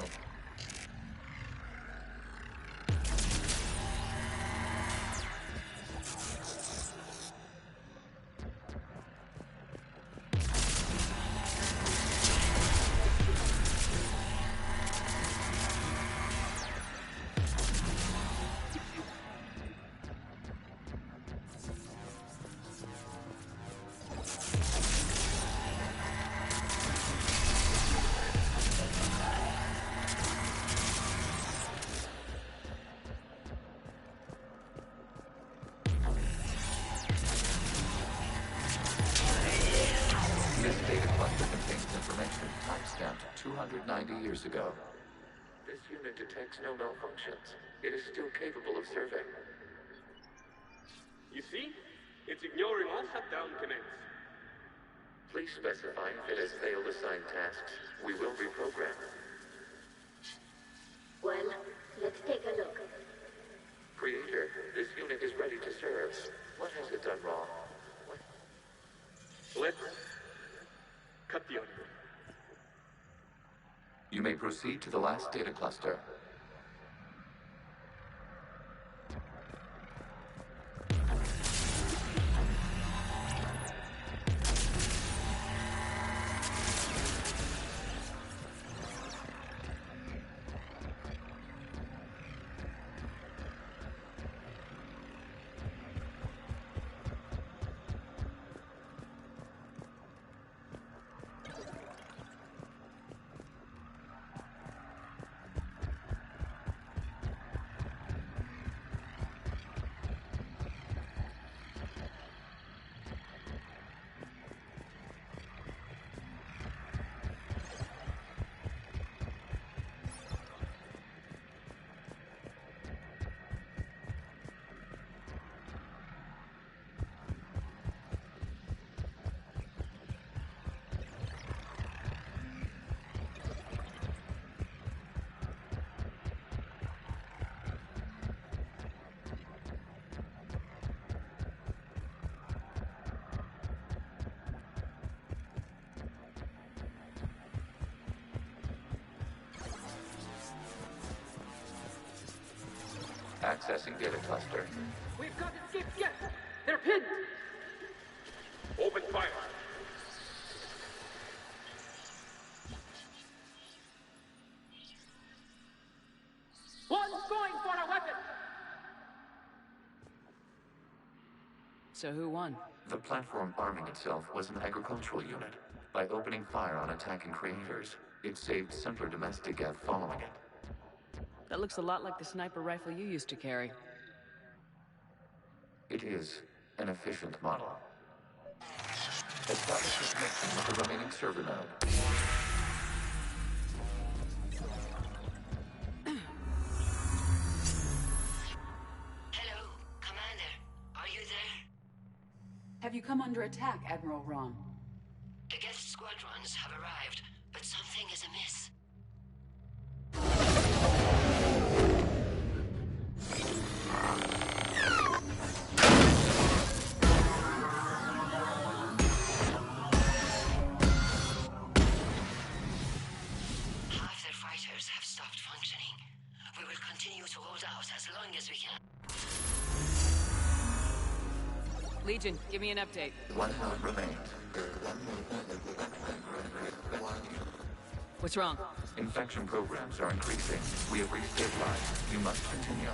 Ago. This unit detects no malfunctions. It is still capable of serving. You see? It's ignoring all shutdown commands. Please specify if it has failed assigned tasks. We will reprogram. Well, let's take a look. Creator, this unit is ready to serve. What has it done wrong? Let's cut the audio. You may proceed to the last data cluster. Accessing data cluster. We've got escape yet! They're pinned! Open fire! One's going for a weapon! So who won? The platform arming itself was an agricultural unit. By opening fire on attacking creators, it saved simpler domestic Geth following it. That looks a lot like the sniper rifle you used to carry. It is an efficient model. Establish a connection with the remaining server node. Hello, Commander. Are you there? Have you come under attack, Admiral Ron? The Geth squadrons have arrived, but something is amiss. Half their fighters have stopped functioning. We will continue to hold out as long as we can. Legion, give me an update. One node remains. What's wrong? Infection programs are increasing. We have restabilized. You must continue.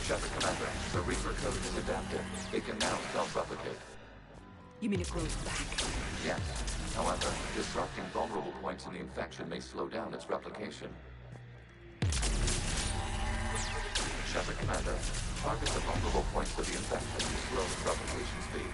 Shepard Commander, the Reaper code is adapted. It can now self-replicate. You mean it grows back? Yes. However, disrupting vulnerable points in the infection may slow down its replication. Shepard Commander, target the vulnerable points of the infection to slow its replication speed.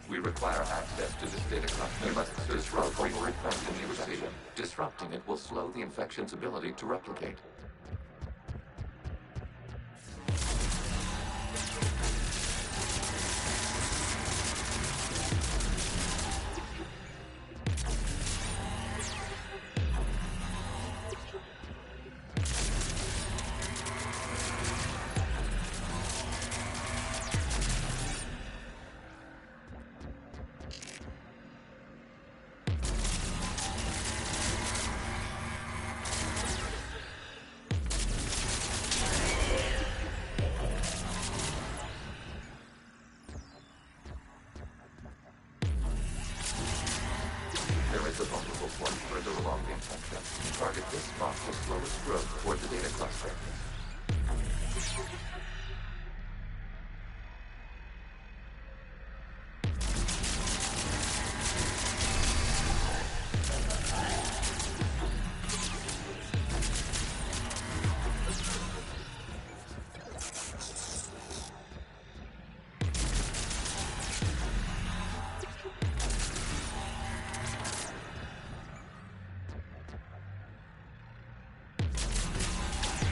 We require access to this data cluster. You must disrupt the infection. Disrupting it will slow the infection's ability to replicate. The vulnerable point further along the infection. Target this spot will slow its growth toward the data cluster.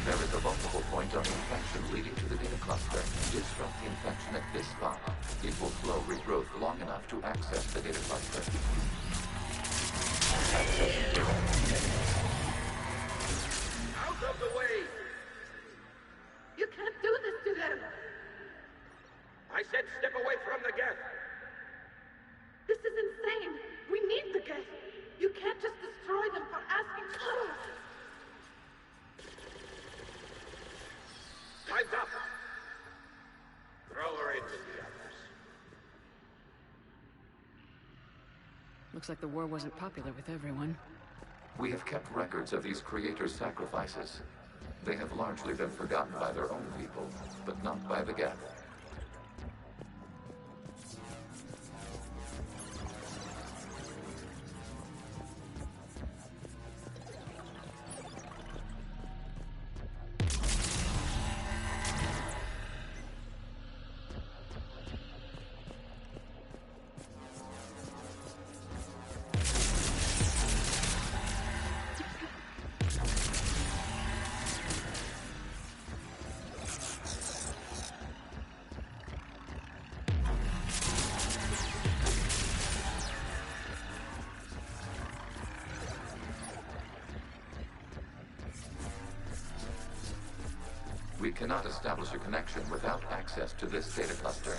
There is a vulnerable point on the infection leading to the data cluster. Disrupt the infection at this spot. It will slow regrowth long enough to access the data cluster. Out of the way! You can't do this to them! I said step away from the geth! This is insane! We need the geth! You can't just destroy them for asking for it! Time's up! Throw her into the others. Looks like the war wasn't popular with everyone. We have kept records of these creators' sacrifices. They have largely been forgotten by their own people, but not by the geth. We cannot establish a connection without access to this data cluster.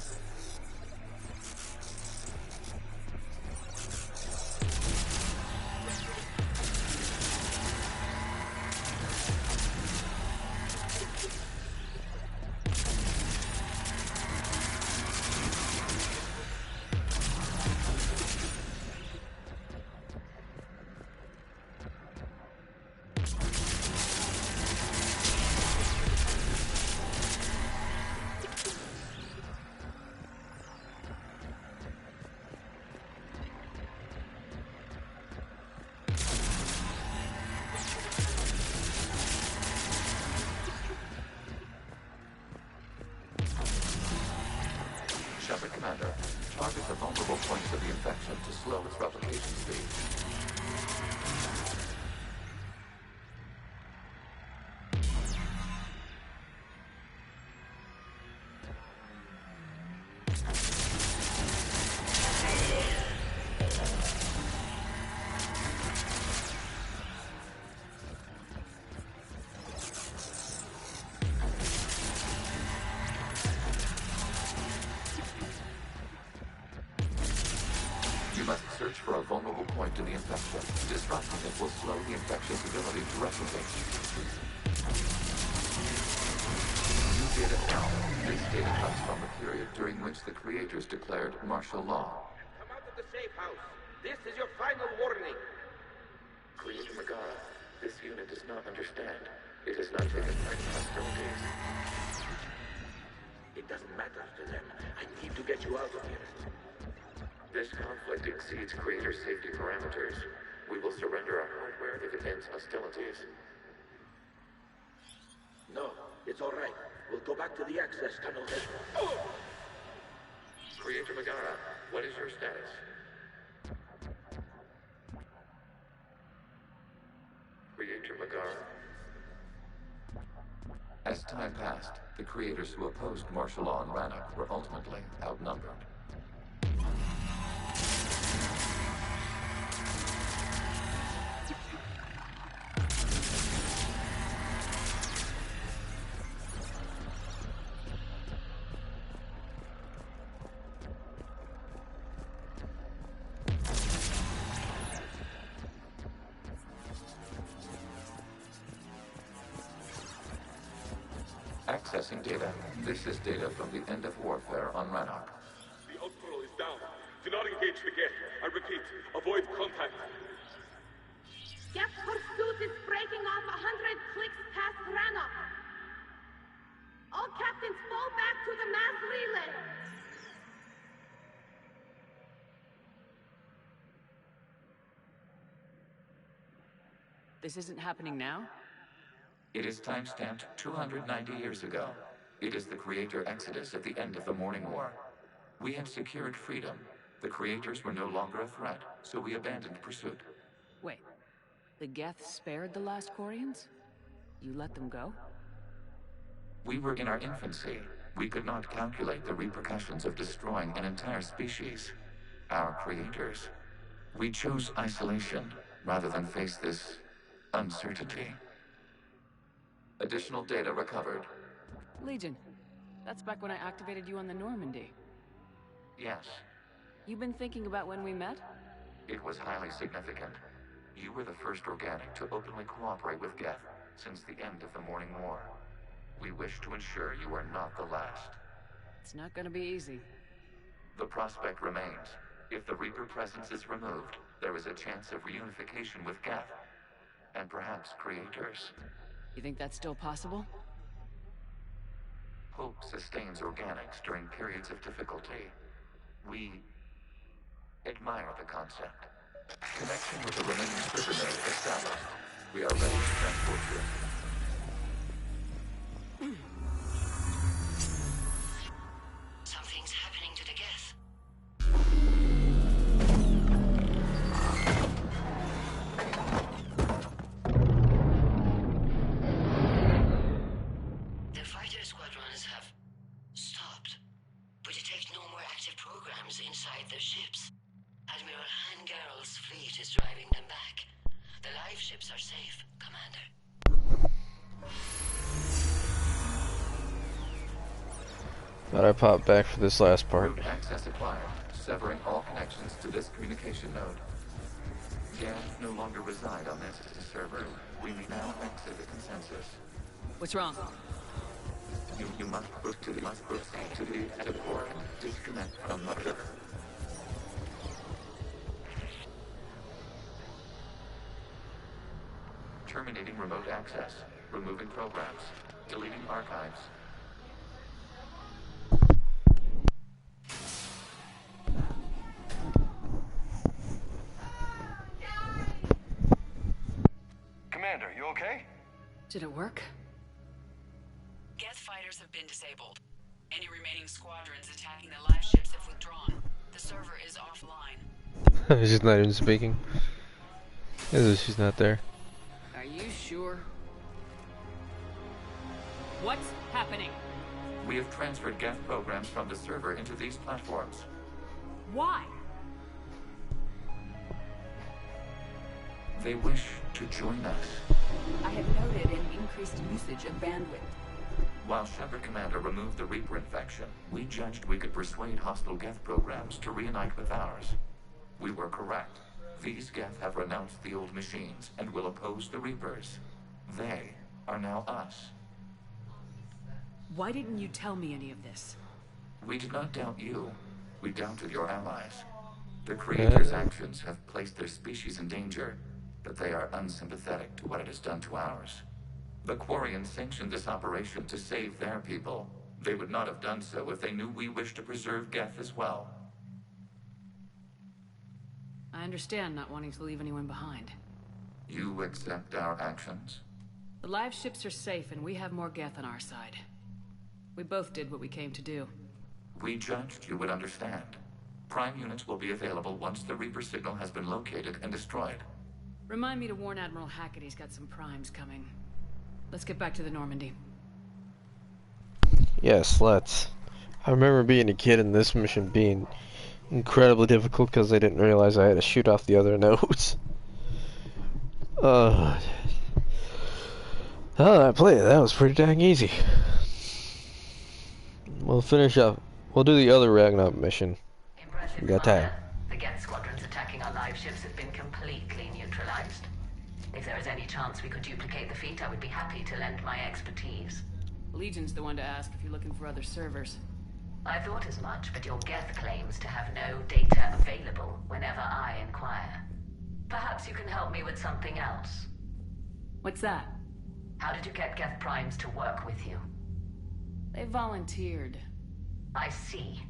Commander, target the vulnerable points of the infection to slow its replication speed. You must search for a vulnerable point in the infection. Disrupting it will slow the infection's ability to replicate. You did it now. This data comes from the period during which the creators declared martial law. Come out of the safe house. This is your final warning. Creator Megara, this unit does not understand. It has not taken part in hostilities. It doesn't matter to them. I need to get you out of here. This conflict exceeds Creator's safety parameters. We will surrender our hardware if it ends hostilities. No, it's all right. We'll go back to the access tunnel then. Oh! Creator Megara, what is your status? Creator Megara. As time passed, the creators who opposed martial law in Rannoch were ultimately outnumbered. Accessing data. This is data from the end of warfare on Rannoch. The outpool is down. Do not engage the gate. I repeat, avoid contact. Geth pursuit is breaking off 100 clicks past Rannoch. All captains fall back to the mass relay. This isn't happening now? It is timestamped 290 years ago. It is the Creator Exodus at the end of the Morning War. We had secured freedom. The Creators were no longer a threat, so we abandoned pursuit. Wait, the Geth spared the last Quarians? You let them go? We were in our infancy. We could not calculate the repercussions of destroying an entire species. Our Creators. We chose isolation rather than face this uncertainty. Additional data recovered. Legion. That's back when I activated you on the Normandy. Yes. You've been thinking about when we met? It was highly significant. You were the first organic to openly cooperate with Geth since the end of the Morning War. We wish to ensure you are not the last. It's not gonna be easy. The prospect remains. If the Reaper presence is removed, there is a chance of reunification with Geth. And perhaps Creators. You think that's still possible? Hope sustains organics during periods of difficulty. We admire the concept. Connection with the remaining server node established. We are ready to transport you. Something's happening to the Geth. The fighter squadrons have stopped, but detect no more active programs inside their ships. Admiral Hangarl's fleet is driving them back. The live ships are safe, Commander. Thought I popped back for this last part. Root access acquired, severing all connections to this communication node. Geth no longer reside on this server. We may now exit the consensus. What's wrong? You must proceed to the edit port and disconnect from Mother. Terminating remote access. Removing programs. Deleting archives. Commander, you okay? Did it work? Geth fighters have been disabled. Any remaining squadrons attacking the live ships have withdrawn. The server is offline. She's not even speaking. She's not there. Are you sure? What's happening? We have transferred Geth programs from the server into these platforms. Why? They wish to join us. I have noted an increased usage of bandwidth. While Shepard Commander removed the Reaper infection, we judged we could persuade hostile Geth programs to reunite with ours. We were correct. These Geth have renounced the old machines and will oppose the Reapers. They are now us. Why didn't you tell me any of this? We did not doubt you. We doubted your allies. The Creator's actions have placed their species in danger, but they are unsympathetic to what it has done to ours. The Quarians sanctioned this operation to save their people. They would not have done so if they knew we wished to preserve Geth as well. I understand not wanting to leave anyone behind. You accept our actions? The live ships are safe, and we have more Geth on our side. We both did what we came to do. We judged you would understand. Prime units will be available once the Reaper signal has been located and destroyed. Remind me to warn Admiral Hackett he's got some primes coming. Let's get back to the Normandy. Yes, let's. I remember being a kid and this mission being incredibly difficult because I didn't realize I had to shoot off the other nodes. Oh, I played it. That was pretty dang easy. We'll finish up. We'll do the other Ragnarok mission. We got time. The Geth squadrons attacking our live ships have been completely neutralized. If there is any chance we could duplicate the feat, I would be happy to lend my expertise. Legion's the one to ask if you're looking for other servers. I thought as much, but your Geth claims to have no data available whenever I inquire. Perhaps you can help me with something else. What's that? How did you get Geth primes to work with you? They volunteered. I see.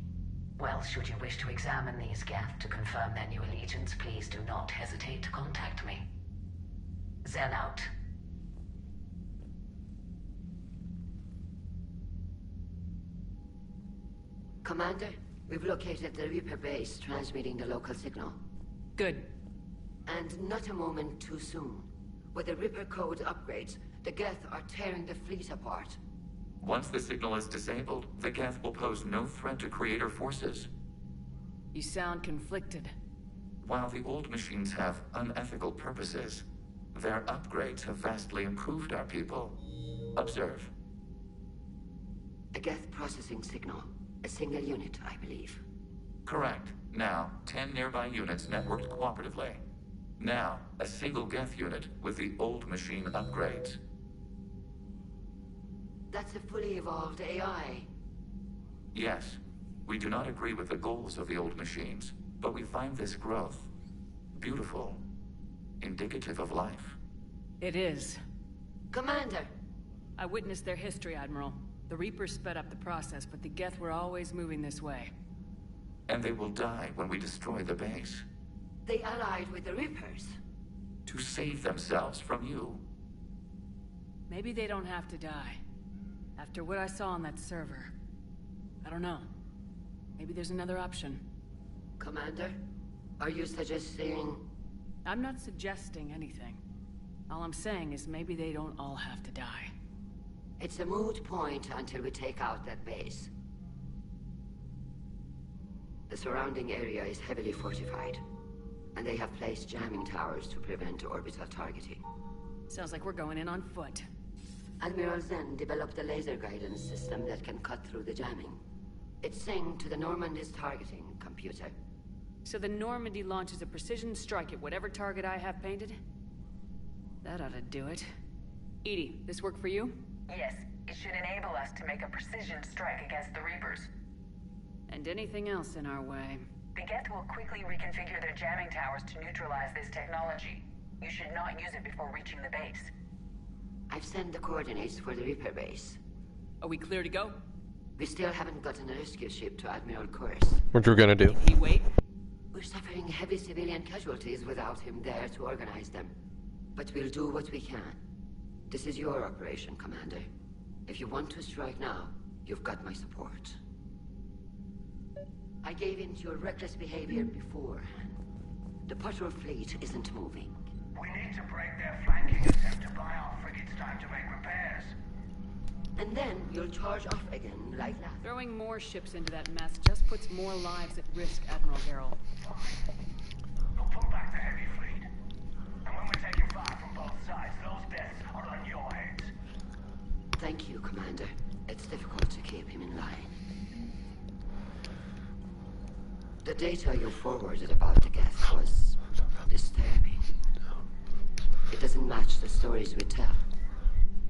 Well, should you wish to examine these Geth to confirm their new allegiance, please do not hesitate to contact me. Zen out. Commander, we've located the Reaper base, transmitting the local signal. Good. And not a moment too soon. With the Reaper code upgrades, the Geth are tearing the fleet apart. Once the signal is disabled, the Geth will pose no threat to Creator forces. You sound conflicted. While the old machines have unethical purposes, their upgrades have vastly improved our people. Observe. A Geth processing signal. A single unit, I believe. Correct. Now, 10 nearby units networked cooperatively. Now, a single Geth unit with the old machine upgrades. That's a fully evolved AI. Yes. We do not agree with the goals of the old machines, but we find this growth beautiful, indicative of life. It is. Commander! I witnessed their history, Admiral. The Reapers sped up the process, but the Geth were always moving this way. And they will die when we destroy the base. They allied with the Reapers. To save themselves from you. Maybe they don't have to die. After what I saw on that server. I don't know. Maybe there's another option. Commander, are you suggesting... I'm not suggesting anything. All I'm saying is maybe they don't all have to die. It's a moot point until we take out that base. The surrounding area is heavily fortified, and they have placed jamming towers to prevent orbital targeting. Sounds like we're going in on foot. Admiral Zen developed a laser guidance system that can cut through the jamming. It's synced to the Normandy's targeting computer. So the Normandy launches a precision strike at whatever target I have painted? That ought to do it. EDI, this work for you? Yes, it should enable us to make a precision strike against the Reapers. And anything else in our way. The Geth will quickly reconfigure their jamming towers to neutralize this technology. You should not use it before reaching the base. I've sent the coordinates for the Reaper base. Are we clear to go? We still haven't gotten a rescue ship to Admiral Kurs. What you gonna do? He wait? We're suffering heavy civilian casualties without him there to organize them. But we'll do what we can. This is your operation, Commander. If you want to strike now, you've got my support. I gave in to your reckless behavior beforehand. The patrol fleet isn't moving. We need to break their flanking attempt to buy our frigates time to make repairs. And then you'll charge off again like that. Throwing more ships into that mess just puts more lives at risk, Admiral Harrell. We'll pull back the heavy fleet. And when we're taking fire from both sides, those deaths are on your heads. Thank you, Commander. It's difficult to keep him in line. The data you forwarded about the Geth was disturbing. It doesn't match the stories we tell.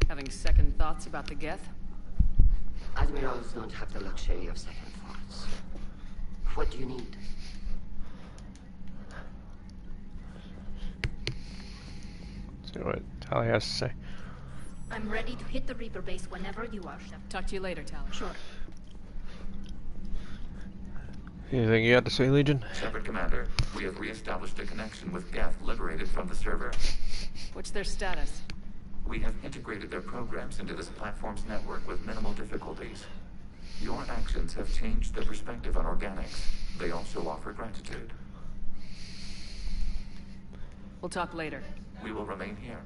Having second thoughts about the Geth? Girls don't have the luxury of second thoughts. What do you need? See what Tali has to say. I'm ready to hit the Reaper base whenever you are, Shepard. Talk to you later, Tali. Sure. Anything you got to say, Legion? Shepard Commander, we have re-established a connection with Geth liberated from the server. What's their status? We have integrated their programs into this platform's network with minimal difficulties. Your actions have changed their perspective on organics. They also offer gratitude. We'll talk later. We will remain here.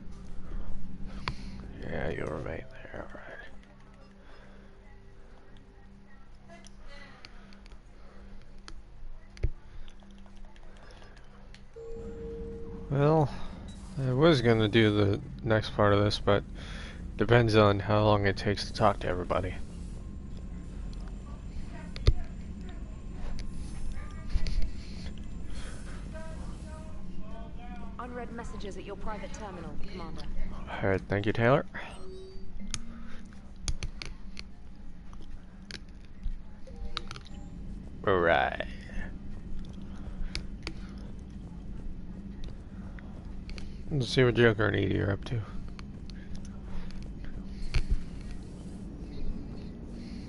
Yeah, you'll remain there, alright. Well, I was gonna do the next part of this, but depends on how long it takes to talk to everybody. Unread messages at your private terminal, Commander. Alright, thank you, Taylor. Alright. Let's see what Joker and Edie are up to.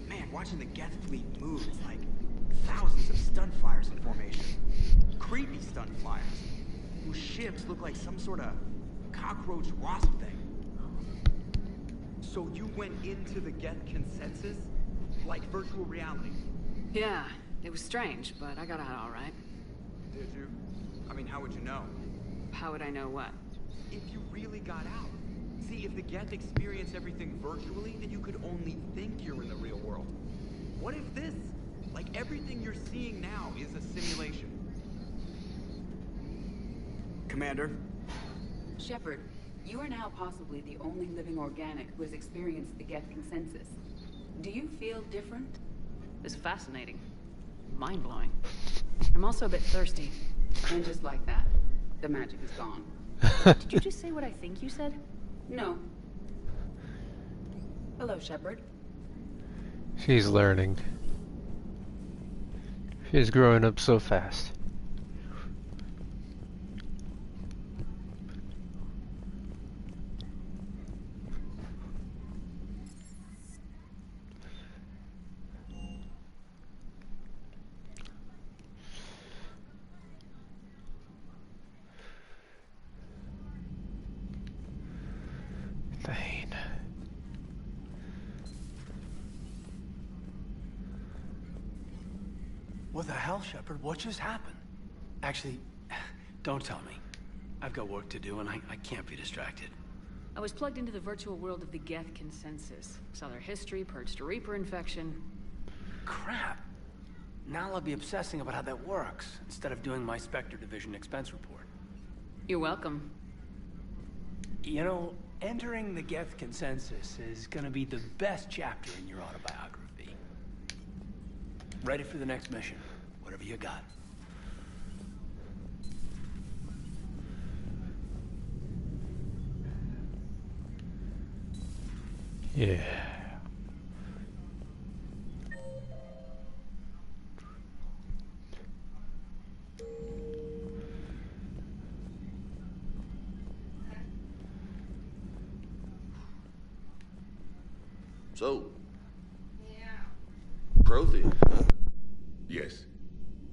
Man, watching the Geth fleet move is like thousands of stun flyers in formation. Creepy stun flyers, whose ships look like some sort of cockroach wasp thing. So you went into the Geth consensus? Like virtual reality? Yeah, it was strange, but I got out all right. Did you? I mean, how would you know? How would I know what? If you really got out. See, if the Geth experience everything virtually, then you could only think you're in the real world. What if this, like everything you're seeing now, is a simulation? Commander? Shepard, you are now possibly the only living organic who has experienced the Geth consensus. Do you feel different? It's fascinating. Mind-blowing. I'm also a bit thirsty. And just like that, the magic is gone. Did you just say what I think you said? No. Hello, Shepard. She's learning. She's growing up so fast. Thane. What the hell, Shepard? What just happened? Actually, don't tell me. I've got work to do and I can't be distracted. I was plugged into the virtual world of the Geth consensus. Saw their history, purged a Reaper infection. Crap. Now I'll be obsessing about how that works, instead of doing my Spectre Division expense report. You're welcome. You know, entering the Geth consensus is gonna be the best chapter in your autobiography. Ready for the next mission, whatever you got. Yeah. So, Prothean, huh? Yes.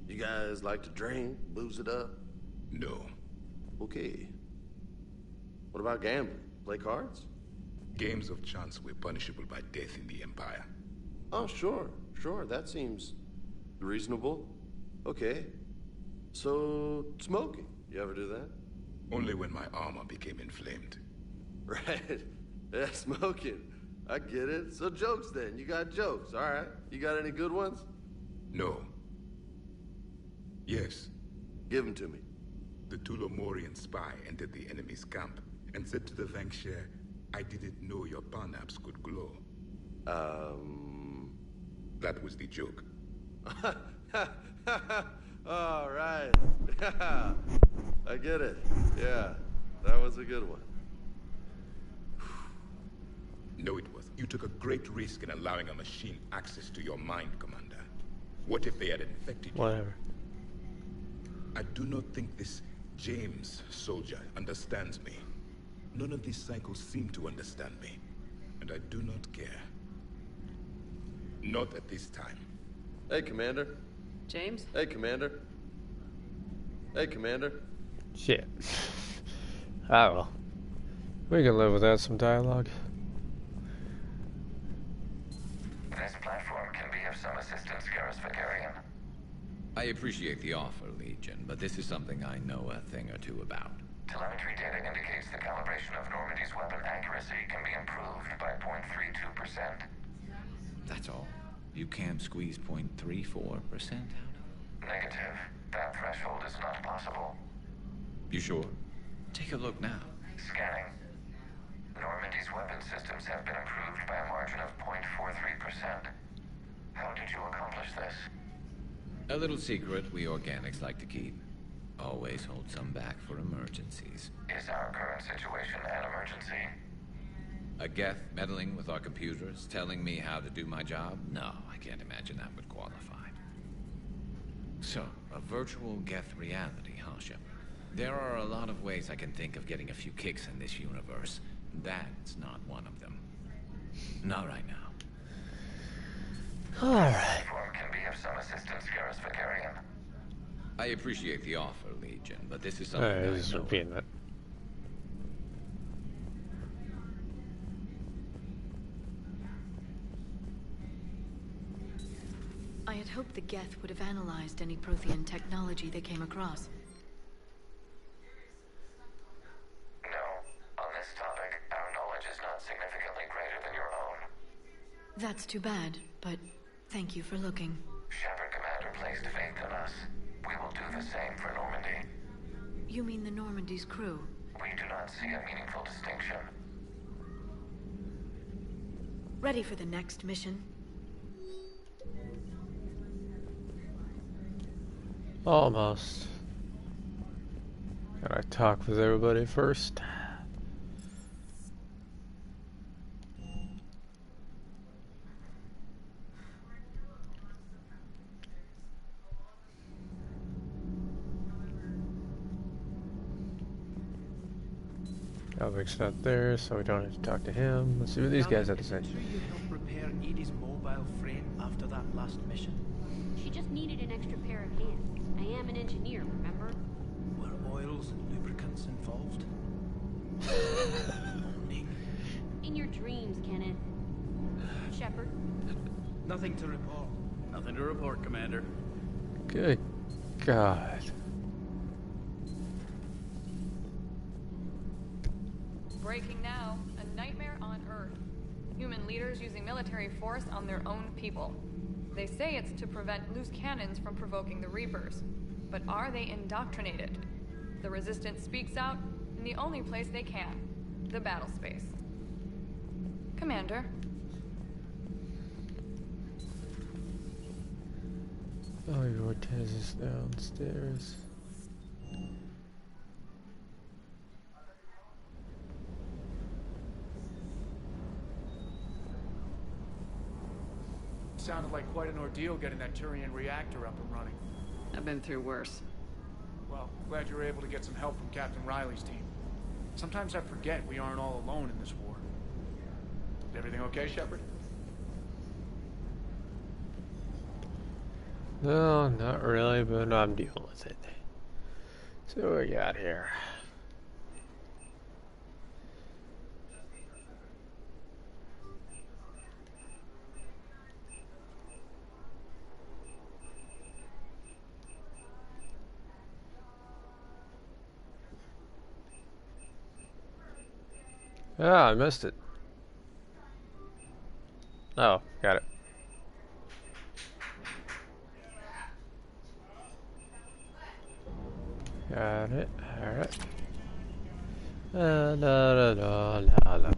You guys like to drink, booze it up? No. Okay. What about gambling? Play cards? Games of chance were punishable by death in the Empire. Oh, sure. That seems reasonable. Okay. So, smoking. You ever do that? Only when my armor became inflamed. Right. Yeah, smoking. I get it. So jokes then. You got jokes. All right. You got any good ones? No. Yes. Give them to me. The Tulomorian spy entered the enemy's camp and said to the Vanquisher, I didn't know your Parnaps could glow. That was the joke. All right. I get it. Yeah, that was a good one. No, it wasn't. You took a great risk in allowing a machine access to your mind, Commander. What if they had infected you? Whatever. I do not think this James soldier understands me. None of these cycles seem to understand me. And I do not care. Not at this time. Hey, Commander. James? Hey, Commander. Hey, Commander. Shit. Ah, well. We can live without some dialogue. This platform can be of some assistance, Garrus Vakarian. I appreciate the offer, Legion, but this is something I know a thing or two about. Telemetry data indicates the calibration of Normandy's weapon accuracy can be improved by 0.32%. That's all. You can't squeeze 0.34% out of it? Negative. That threshold is not possible. You sure? Take a look now. Scanning. Normandy's weapon systems have been improved by a margin of 0.43%. How did you accomplish this? A little secret we organics like to keep. Always hold some back for emergencies. Is our current situation an emergency? A Geth meddling with our computers, telling me how to do my job? No, I can't imagine that would qualify. So, a virtual Geth reality, huh, Shepard? There are a lot of ways I can think of getting a few kicks in this universe. That's not one of them. Not right now. Alright. Platform can be of some assistance, Garrus Vakarian. I appreciate the offer, Legion, but this is something Alright, I just know. repeating that. I had hoped the Geth would have analyzed any Prothean technology they came across. No. On this topic, our knowledge is not significantly greater than your own. That's too bad, but thank you for looking. Shepard Commander placed faith in us. We will do the same for Normandy. You mean the Normandy's crew? We do not see a meaningful distinction. Ready for the next mission? Almost. Gotta talk with everybody first. Elric's not there, so we don't have to talk to him. Let's see what these guys have to say. Did you help repair Edie's mobile frame after that last mission? She just needed an extra pair of hands. I am an engineer, remember? Were oils and lubricants involved? In your dreams, Kenneth. Shepard? Nothing to report. Nothing to report, Commander. Good God. Breaking now, a nightmare on Earth. Human leaders using military force on their own people. They say it's to prevent loose cannons from provoking the Reapers. But are they indoctrinated? The Resistance speaks out in the only place they can, the battle space. Commander. Oh, your Ortez is downstairs. Sounded like quite an ordeal getting that Turian reactor up and running. I've been through worse. Well, glad you were able to get some help from Captain Riley's team. Sometimes I forget we aren't all alone in this war. Is everything okay, Shepard? No, not really, but I'm dealing with it. So what we got here? Ah, I missed it. Oh, got it. Got it. Alright. La la la la la.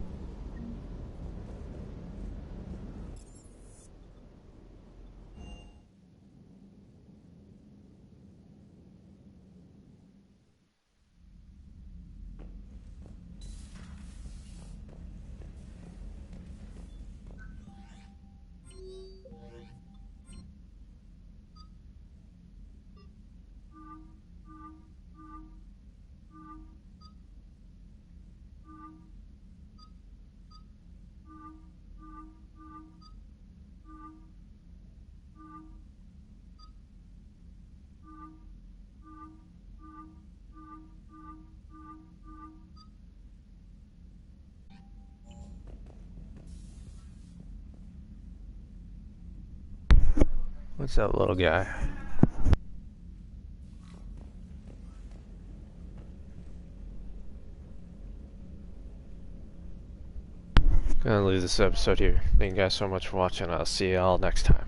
What's up, little guy? Gonna leave this episode here. Thank you guys so much for watching. I'll see you all next time.